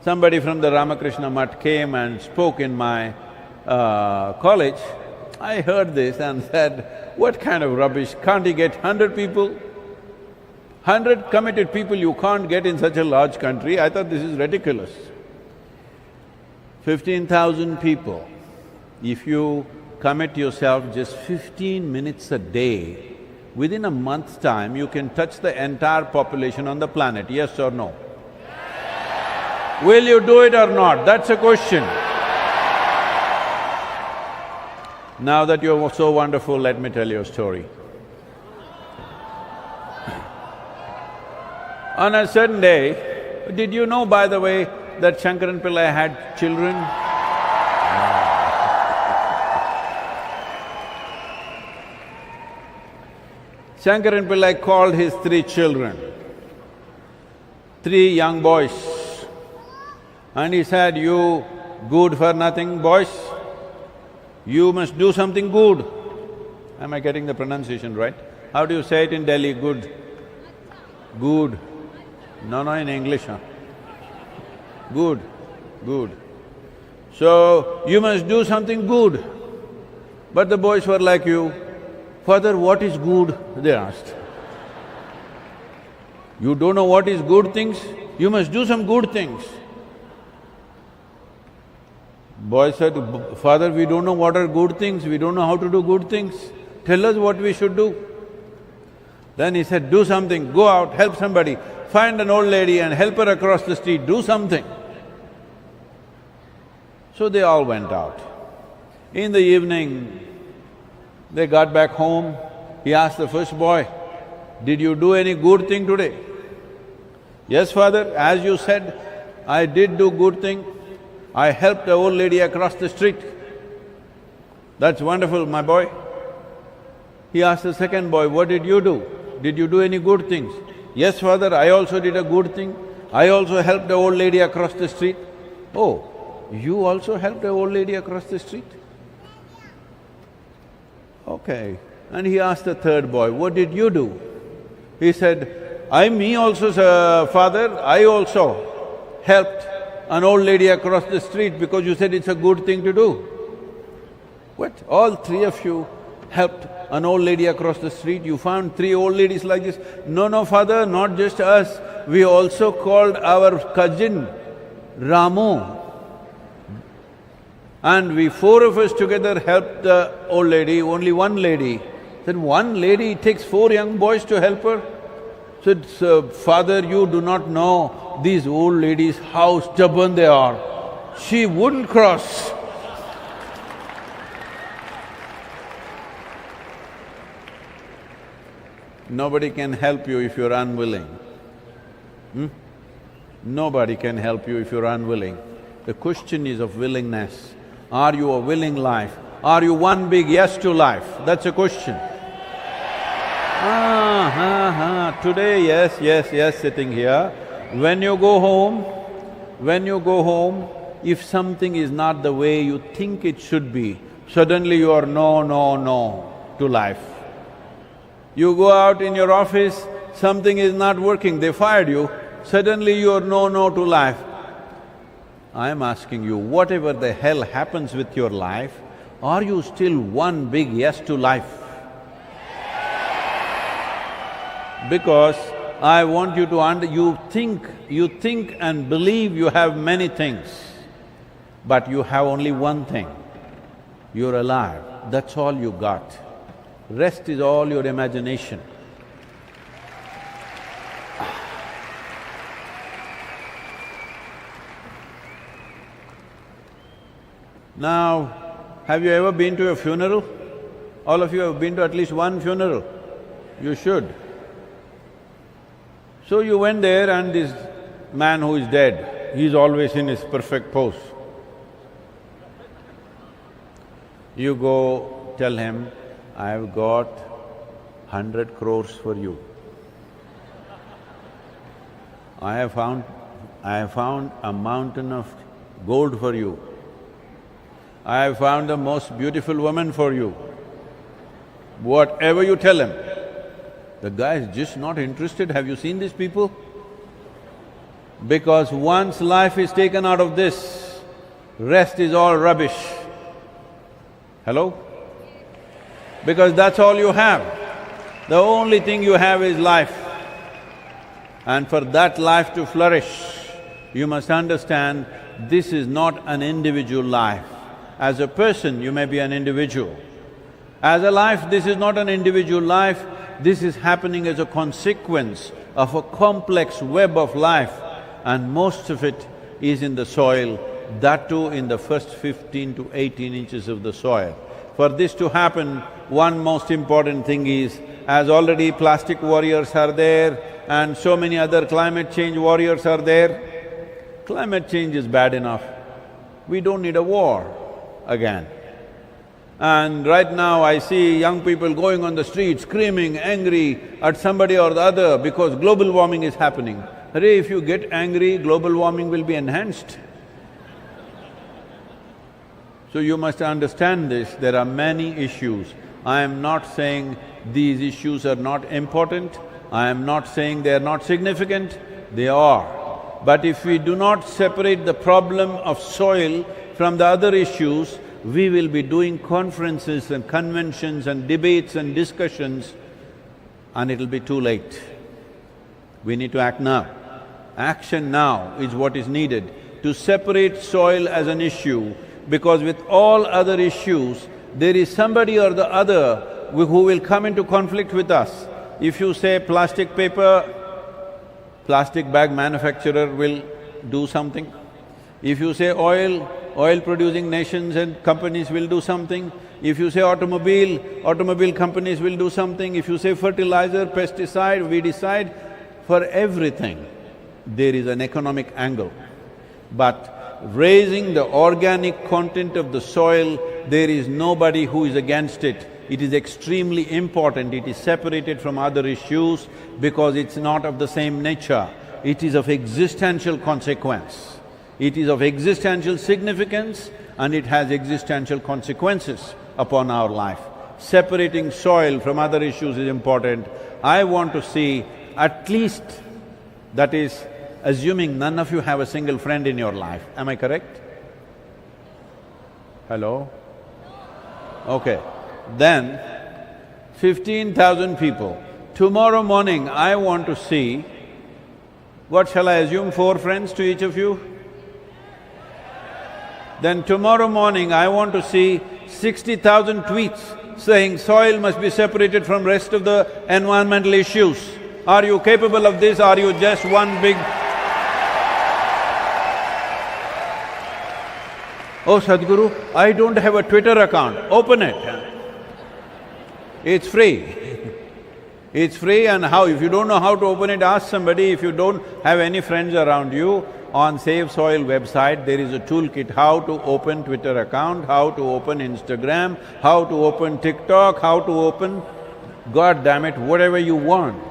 somebody from the Ramakrishna Mutt came and spoke in my college, I heard this and said, what kind of rubbish, can't he get 100 people? 100 committed people you can't get in such a large country, I thought this is ridiculous. 15,000 people, if you commit yourself just 15 minutes a day, within a month's time you can touch the entire population on the planet, yes or no? Will you do it or not? That's a question. Now that you're so wonderful, let me tell you a story. On a certain day, did you know, by the way, that Shankaran Pillai had children? Shankaran Pillai called his 3 children, 3 young boys, and he said, "You good for nothing boys, you must do something good." Am I getting the pronunciation right? How do you say it in Delhi, good? Good. No, in English, huh? Good, good. So, you must do something good. But the boys were like you, "Father, what is good?" they asked. "You don't know what is good things? You must do some good things." Boy said, "Father, we don't know what are good things, we don't know how to do good things. Tell us what we should do." Then he said, "Do something, go out, help somebody, find an old lady and help her across the street, do something." So they all went out. In the evening, they got back home. He asked the first boy, "Did you do any good thing today?" "Yes, father, as you said, I did do good thing. I helped the old lady across the street." "That's wonderful, my boy." He asked the second boy, "What did you do? Did you do any good things?" "Yes, father, I also did a good thing. I also helped the old lady across the street." "Oh, you also helped the old lady across the street? Okay." And he asked the third boy, "What did you do?" He said, Me also, father, I also helped an old lady across the street because you said it's a good thing to do." "What? All 3 of you helped an old lady across the street? You found 3 old ladies like this?" No, father, not just us. We also called our cousin Ramu, and we 4 of us together helped the old lady, only one lady. Then one lady, it takes 4 young boys to help her? Said, "Father, you do not know these old ladies, how stubborn they are. She wouldn't cross." Nobody can help you if you're unwilling. Nobody can help you if you're unwilling. The question is of willingness. Are you a willing life? Are you one big yes to life? That's a question. Today, yes, sitting here. When you go home, if something is not the way you think it should be, suddenly you are no to life. You go out in your office, something is not working, they fired you, suddenly you are no to life. I am asking you, whatever the hell happens with your life, are you still one big yes to life? Because I want you to you think and believe you have many things, but you have only one thing. You're alive, that's all you got. Rest is all your imagination. Now, have you ever been to a funeral? All of you have been to at least one funeral. You should. So you went there and this man who is dead, he is always in his perfect pose. You go tell him, I've got 100 crores for you. I have found a mountain of gold for you. I have found the most beautiful woman for you. Whatever you tell him, the guy is just not interested. Have you seen these people? Because once life is taken out of this, rest is all rubbish. Hello? Because that's all you have. The only thing you have is life. And for that life to flourish, you must understand this is not an individual life. As a person, you may be an individual. As a life, this is not an individual life, this is happening as a consequence of a complex web of life, and most of it is in the soil, that too in the first 15 to 18 inches of the soil. For this to happen, one most important thing is, as already plastic warriors are there and so many other climate change warriors are there, climate change is bad enough. We don't need a war again. And right now I see young people going on the street screaming, angry at somebody or the other because global warming is happening. Arey, if you get angry, global warming will be enhanced. So you must understand this, there are many issues. I am not saying these issues are not important, I am not saying they are not significant, they are. But if we do not separate the problem of soil from the other issues, we will be doing conferences and conventions and debates and discussions, and it'll be too late. We need to act now. Action now is what is needed to separate soil as an issue, because with all other issues, there is somebody or the other who will come into conflict with us. If you say plastic paper, plastic bag manufacturer will do something. If you say oil-producing nations and companies will do something. If you say automobile companies will do something. If you say fertilizer, pesticide, we decide. For everything, there is an economic angle. But raising the organic content of the soil, there is nobody who is against it. It is extremely important, it is separated from other issues because it's not of the same nature. It is of existential consequence. It is of existential significance and it has existential consequences upon our life. Separating soil from other issues is important. I want to see at least, that is, assuming none of you have a single friend in your life, am I correct? Hello? Okay. Then, 15,000 people. Tomorrow morning, I want to see, what shall I assume, 4 friends to each of you? Then tomorrow morning, I want to see 60,000 tweets saying soil must be separated from rest of the environmental issues. Are you capable of this? Are you just one big… Oh Sadhguru, I don't have a Twitter account, open it. It's free. It's free, and how? If you don't know how to open it, ask somebody. If you don't have any friends around you, on Save Soil website there is a toolkit how to open Twitter account, how to open Instagram, how to open TikTok, how to open… God damn it, whatever you want.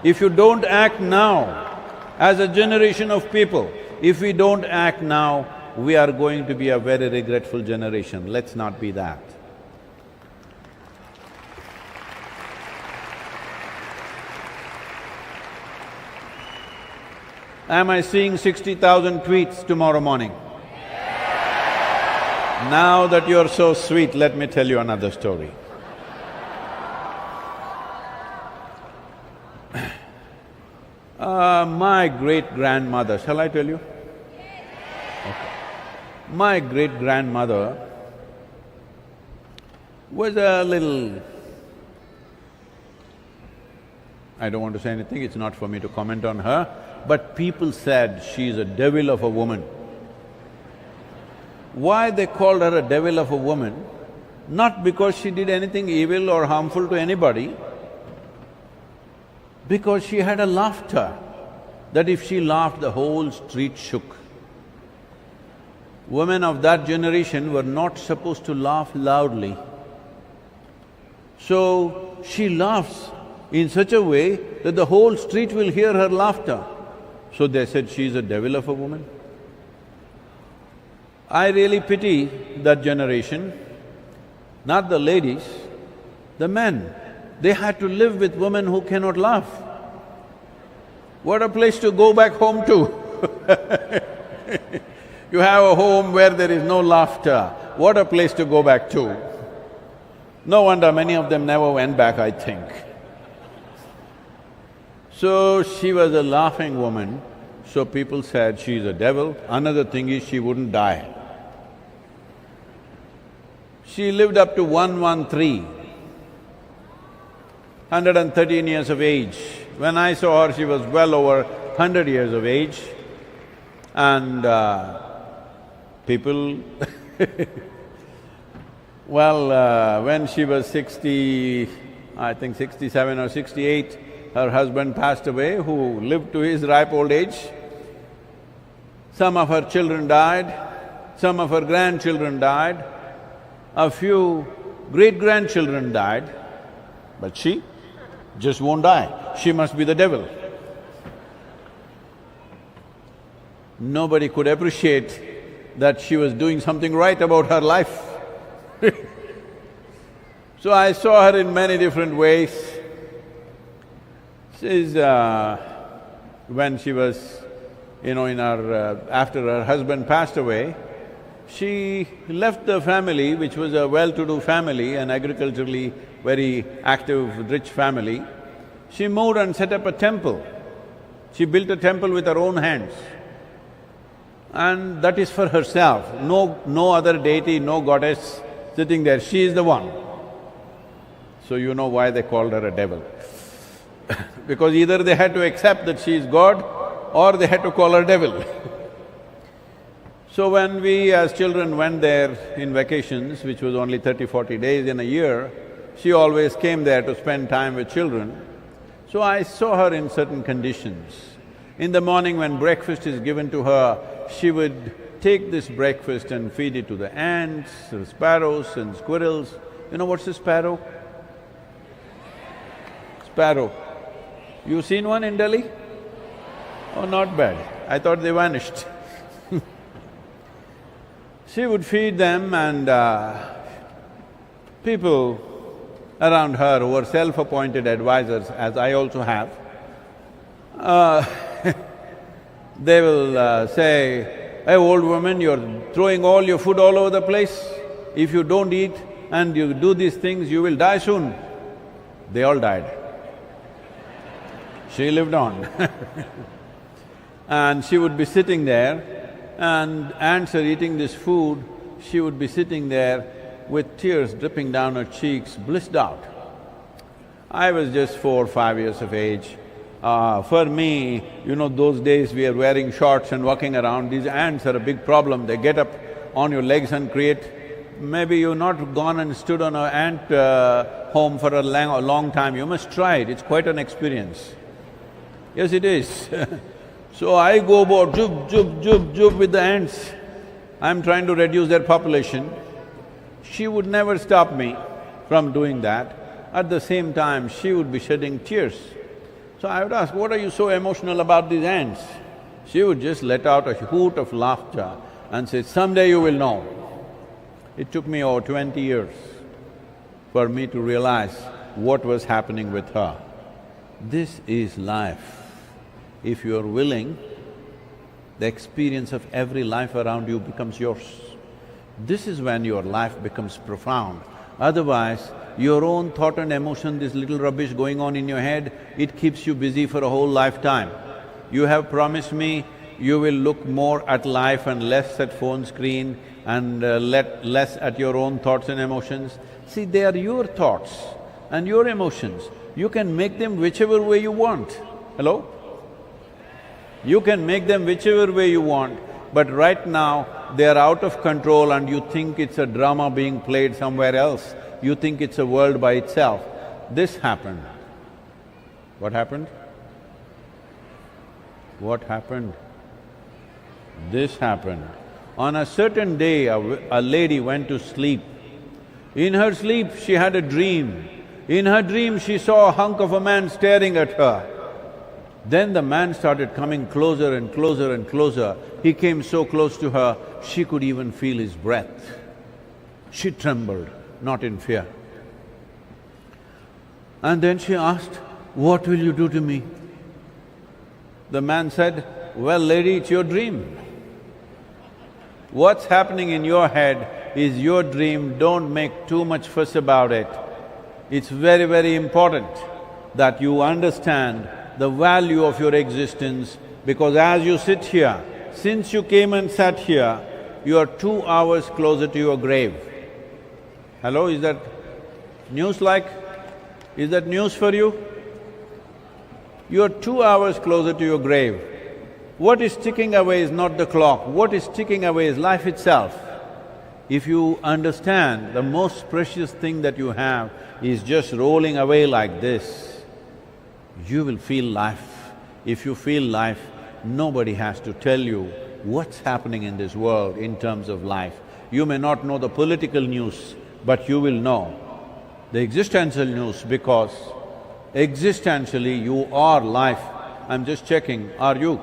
If you don't act now, as a generation of people, if we don't act now, we are going to be a very regretful generation. Let's not be that. Am I seeing 60,000 tweets tomorrow morning? Now that you're so sweet, let me tell you another story. My great-grandmother, shall I tell you? Okay. My great-grandmother was a little… I don't want to say anything, it's not for me to comment on her, but people said she's a devil of a woman. Why they called her a devil of a woman? Not because she did anything evil or harmful to anybody, because she had a laughter that if she laughed, the whole street shook. Women of that generation were not supposed to laugh loudly. So she laughs in such a way that the whole street will hear her laughter. So they said she's a devil of a woman. I really pity that generation, not the ladies, the men. They had to live with women who cannot laugh. What a place to go back home to. You have a home where there is no laughter. What a place to go back to. No wonder many of them never went back, I think. So she was a laughing woman, so people said she's a devil. Another thing is she wouldn't die. She lived up to 113, 113 years of age. When I saw her, she was well over 100 years of age, and people well, when she was 67 or 68, her husband passed away, who lived to his ripe old age. Some of her children died, some of her grandchildren died, a few great-grandchildren died, but she just won't die. She must be the devil. Nobody could appreciate that she was doing something right about her life. So I saw her in many different ways. She's… when she was, in her… after her husband passed away, she left the family, which was a well-to-do family, an agriculturally very active, rich family. She moved and set up a temple. She built a temple with her own hands. And that is for herself, no other deity, no goddess sitting there, she is the one. So you know why they called her a devil. Because either they had to accept that she is God or they had to call her devil. So when we as children went there in vacations, which was only 30-40 days in a year, she always came there to spend time with children. So I saw her in certain conditions. In the morning when breakfast is given to her, she would take this breakfast and feed it to the ants, the sparrows and squirrels. You know what's a sparrow? Sparrow. You seen one in Delhi? Oh, not bad. I thought they vanished. She would feed them, and people around her who were self-appointed advisors, as I also have, they will say, "Hey, old woman, you're throwing all your food all over the place. If you don't eat and you do these things, you will die soon." They all died. She lived on. And she would be sitting there, and ants are eating this food, she would be sitting there with tears dripping down her cheeks, blissed out. I was just 4 or 5 years of age. For me, those days we are wearing shorts and walking around, these ants are a big problem. They get up on your legs and create… Maybe you've not gone and stood on an ant home for a long time, you must try it, it's quite an experience. Yes, it is. So I go about jub with the ants. I'm trying to reduce their population. She would never stop me from doing that. At the same time, she would be shedding tears. So I would ask, "What are you so emotional about these ants?" She would just let out a hoot of laughter and say, "Someday you will know." It took me over 20 years for me to realize what was happening with her. This is life. If you are willing, the experience of every life around you becomes yours. This is when your life becomes profound. Otherwise, your own thought and emotion, this little rubbish going on in your head, it keeps you busy for a whole lifetime. You have promised me you will look more at life and less at phone screen and less at your own thoughts and emotions. See, they are your thoughts and your emotions. You can make them whichever way you want. Hello? You can make them whichever way you want, but right now they are out of control and you think it's a drama being played somewhere else. You think it's a world by itself. This happened. What happened? What happened? This happened. On a certain day, a lady went to sleep. In her sleep, she had a dream In her dream, she saw a hunk of a man staring at her. Then the man started coming closer and closer and closer. He came so close to her, she could even feel his breath. She trembled, not in fear. And then she asked, "What will you do to me?" The man said, "Well, lady, it's your dream. What's happening in your head is your dream, don't make too much fuss about it. It's very, very important that you understand the value of your existence, because as you sit here, since you came and sat here, you are 2 hours closer to your grave." Hello, is that news-like? Is that news for you? You are 2 hours closer to your grave. What is ticking away is not the clock, what is ticking away is life itself. If you understand the most precious thing that you have is just rolling away like this, you will feel life. If you feel life, nobody has to tell you what's happening in this world in terms of life. You may not know the political news, but you will know the existential news, because existentially you are life. I'm just checking, are you?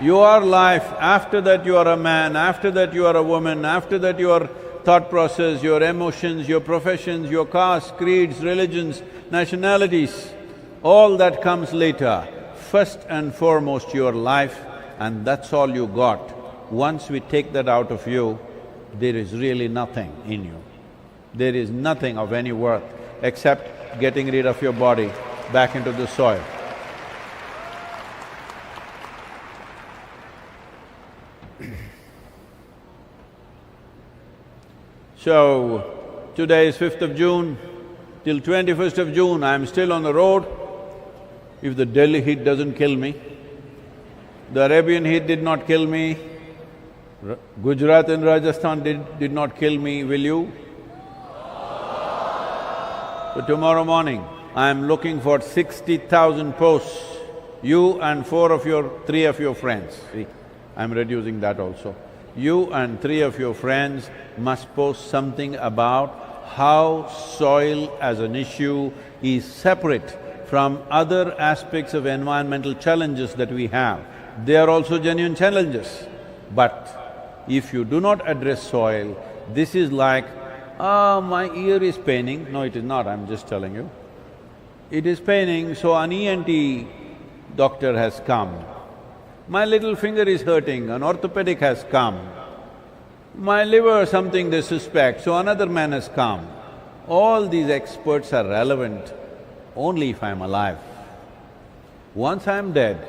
You are life. After that you are a man, after that you are a woman, after that your thought process, your emotions, your professions, your castes, creeds, religions, nationalities, all that comes later. First and foremost your life, and that's all you got. Once we take that out of you, there is really nothing in you. There is nothing of any worth except getting rid of your body back into the soil. So, today is 5th of June, till 21st of June I'm still on the road. If the Delhi heat doesn't kill me, the Arabian heat did not kill me, Gujarat and Rajasthan did not kill me, will you? So tomorrow morning, I'm looking for 60,000 posts, you and three of your friends. See, I'm reducing that also. You and 3 of your friends must post something about how soil as an issue is separate from other aspects of environmental challenges that we have. They are also genuine challenges. But if you do not address soil, this is like, my ear is paining. No, it is not, I'm just telling you. It is paining, so an ENT doctor has come. My little finger is hurting, an orthopedic has come. My liver, something they suspect, so another man has come. All these experts are relevant only if I'm alive. Once I'm dead,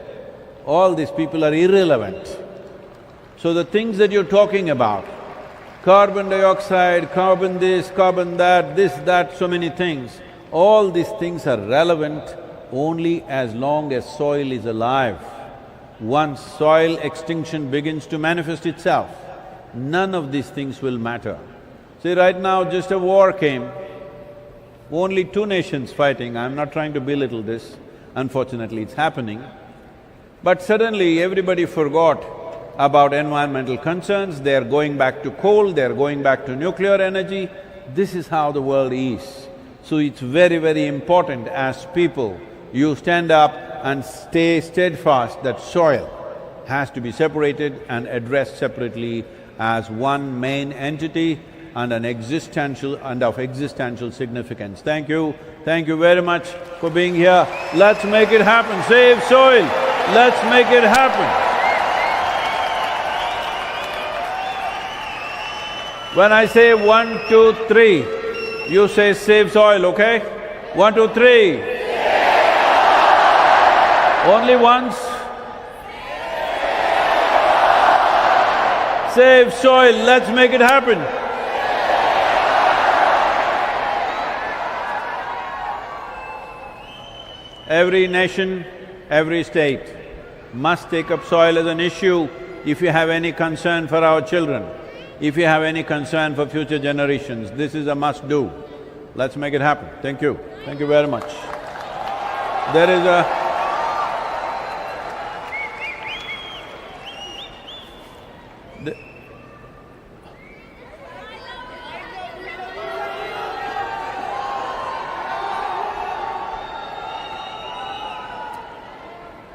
all these people are irrelevant. So the things that you're talking about, carbon dioxide, carbon this, carbon that, this, that, so many things, all these things are relevant only as long as soil is alive. Once soil extinction begins to manifest itself, none of these things will matter. See, right now just a war came, only 2 nations fighting. I'm not trying to belittle this, unfortunately it's happening. But suddenly everybody forgot about environmental concerns, they're going back to coal, they're going back to nuclear energy. This is how the world is. So it's very, very important as people, you stand up and stay steadfast that soil has to be separated and addressed separately as one main entity and of existential significance. Thank you very much for being here. Let's make it happen, save soil, let's make it happen. When I say 1, 2, 3, you say save soil, okay? 1, 2, 3. Only once. Save soil, let's make it happen. Every nation, every state must take up soil as an issue if you have any concern for our children, if you have any concern for future generations. This is a must-do. Let's make it happen. Thank you very much. There is a…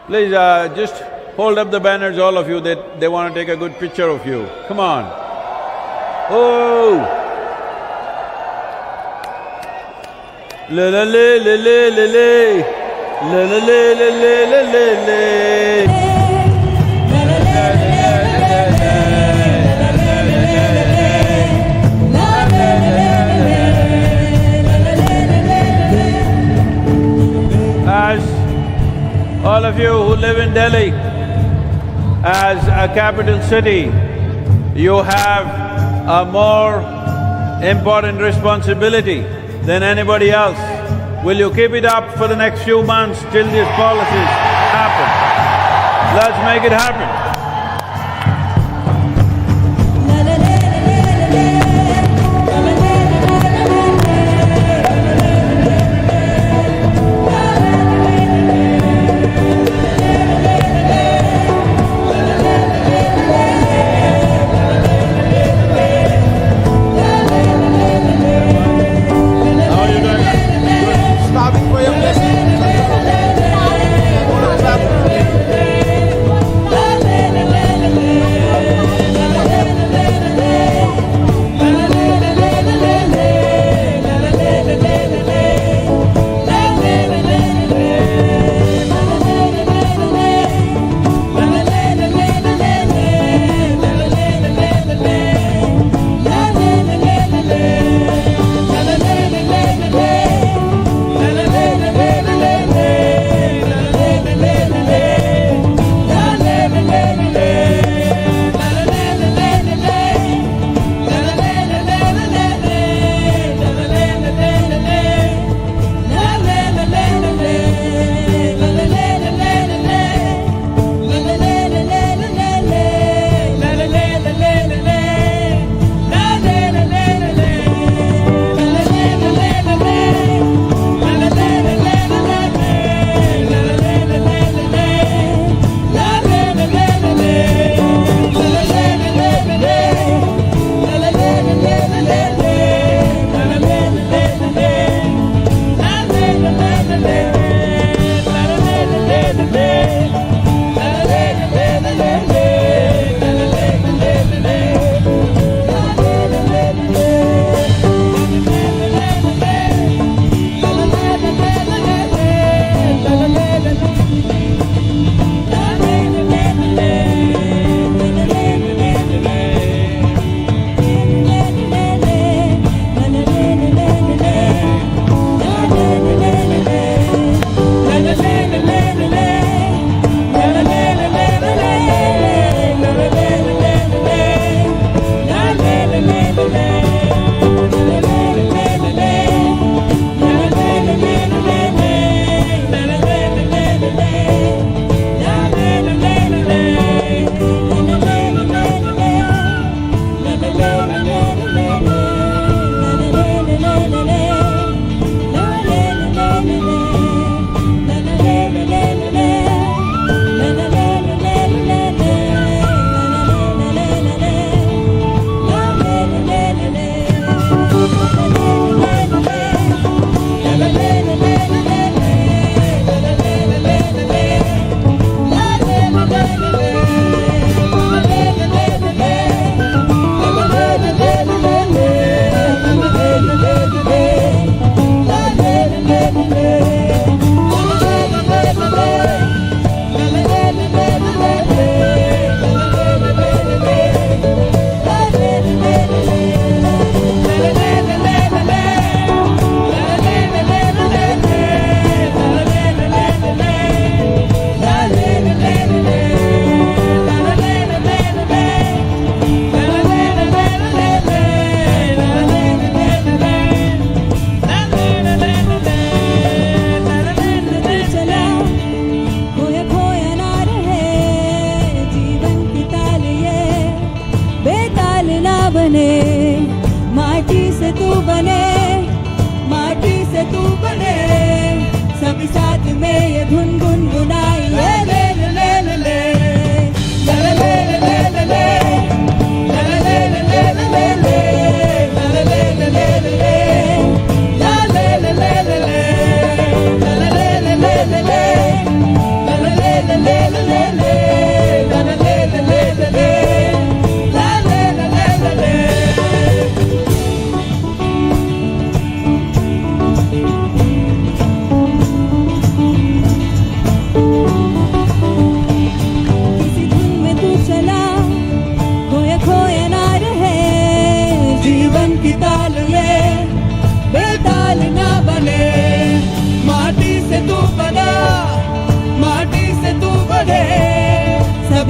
Please, just hold up the banners, all of you, they want to take a good picture of you. Come on. Oh! La la la la la la la. La la la la la la la la. As all of you who live in Delhi, as a capital city, you have a more important responsibility than anybody else. Will you keep it up for the next few months till these policies happen? Let's make it happen.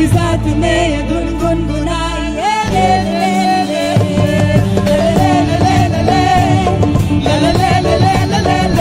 सभी साथ में ये धुन गुनगुनाइए ले ले ले ले ले ले ले ले ले ले ले ले ले ले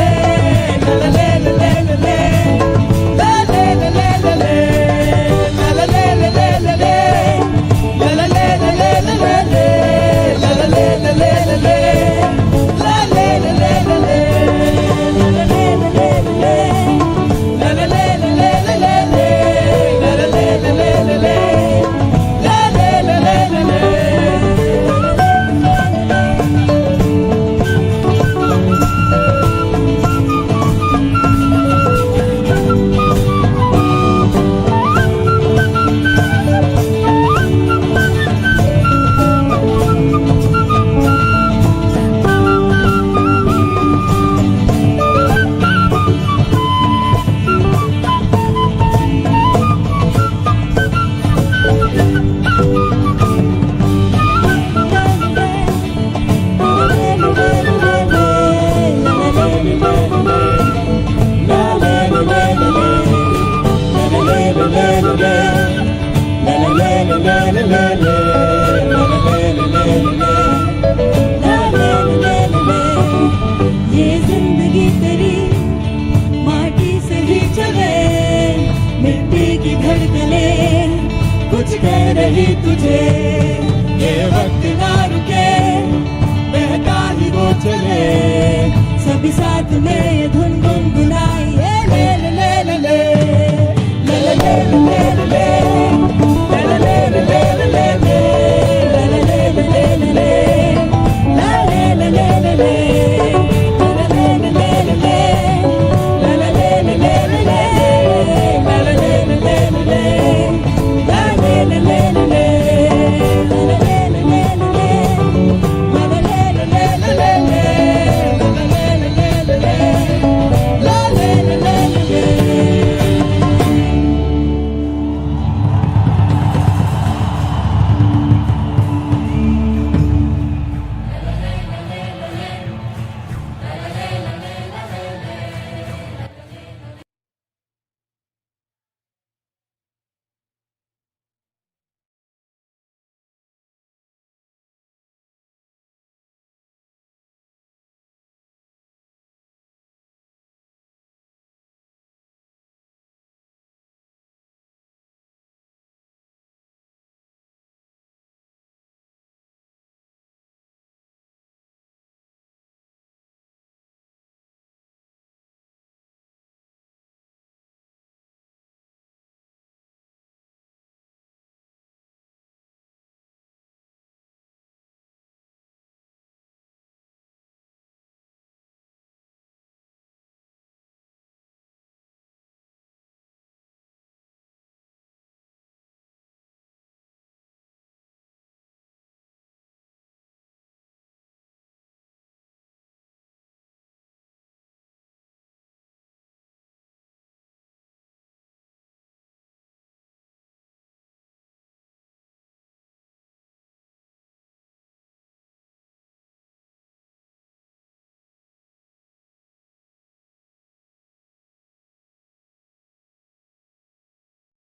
ये जिंदगी तेरी माटी से ही चले, मिट्टी की धड़कनें कुछ कह रही तुझे। ये वक्त ना रुके, बहता ही वो चले, सभी साथ में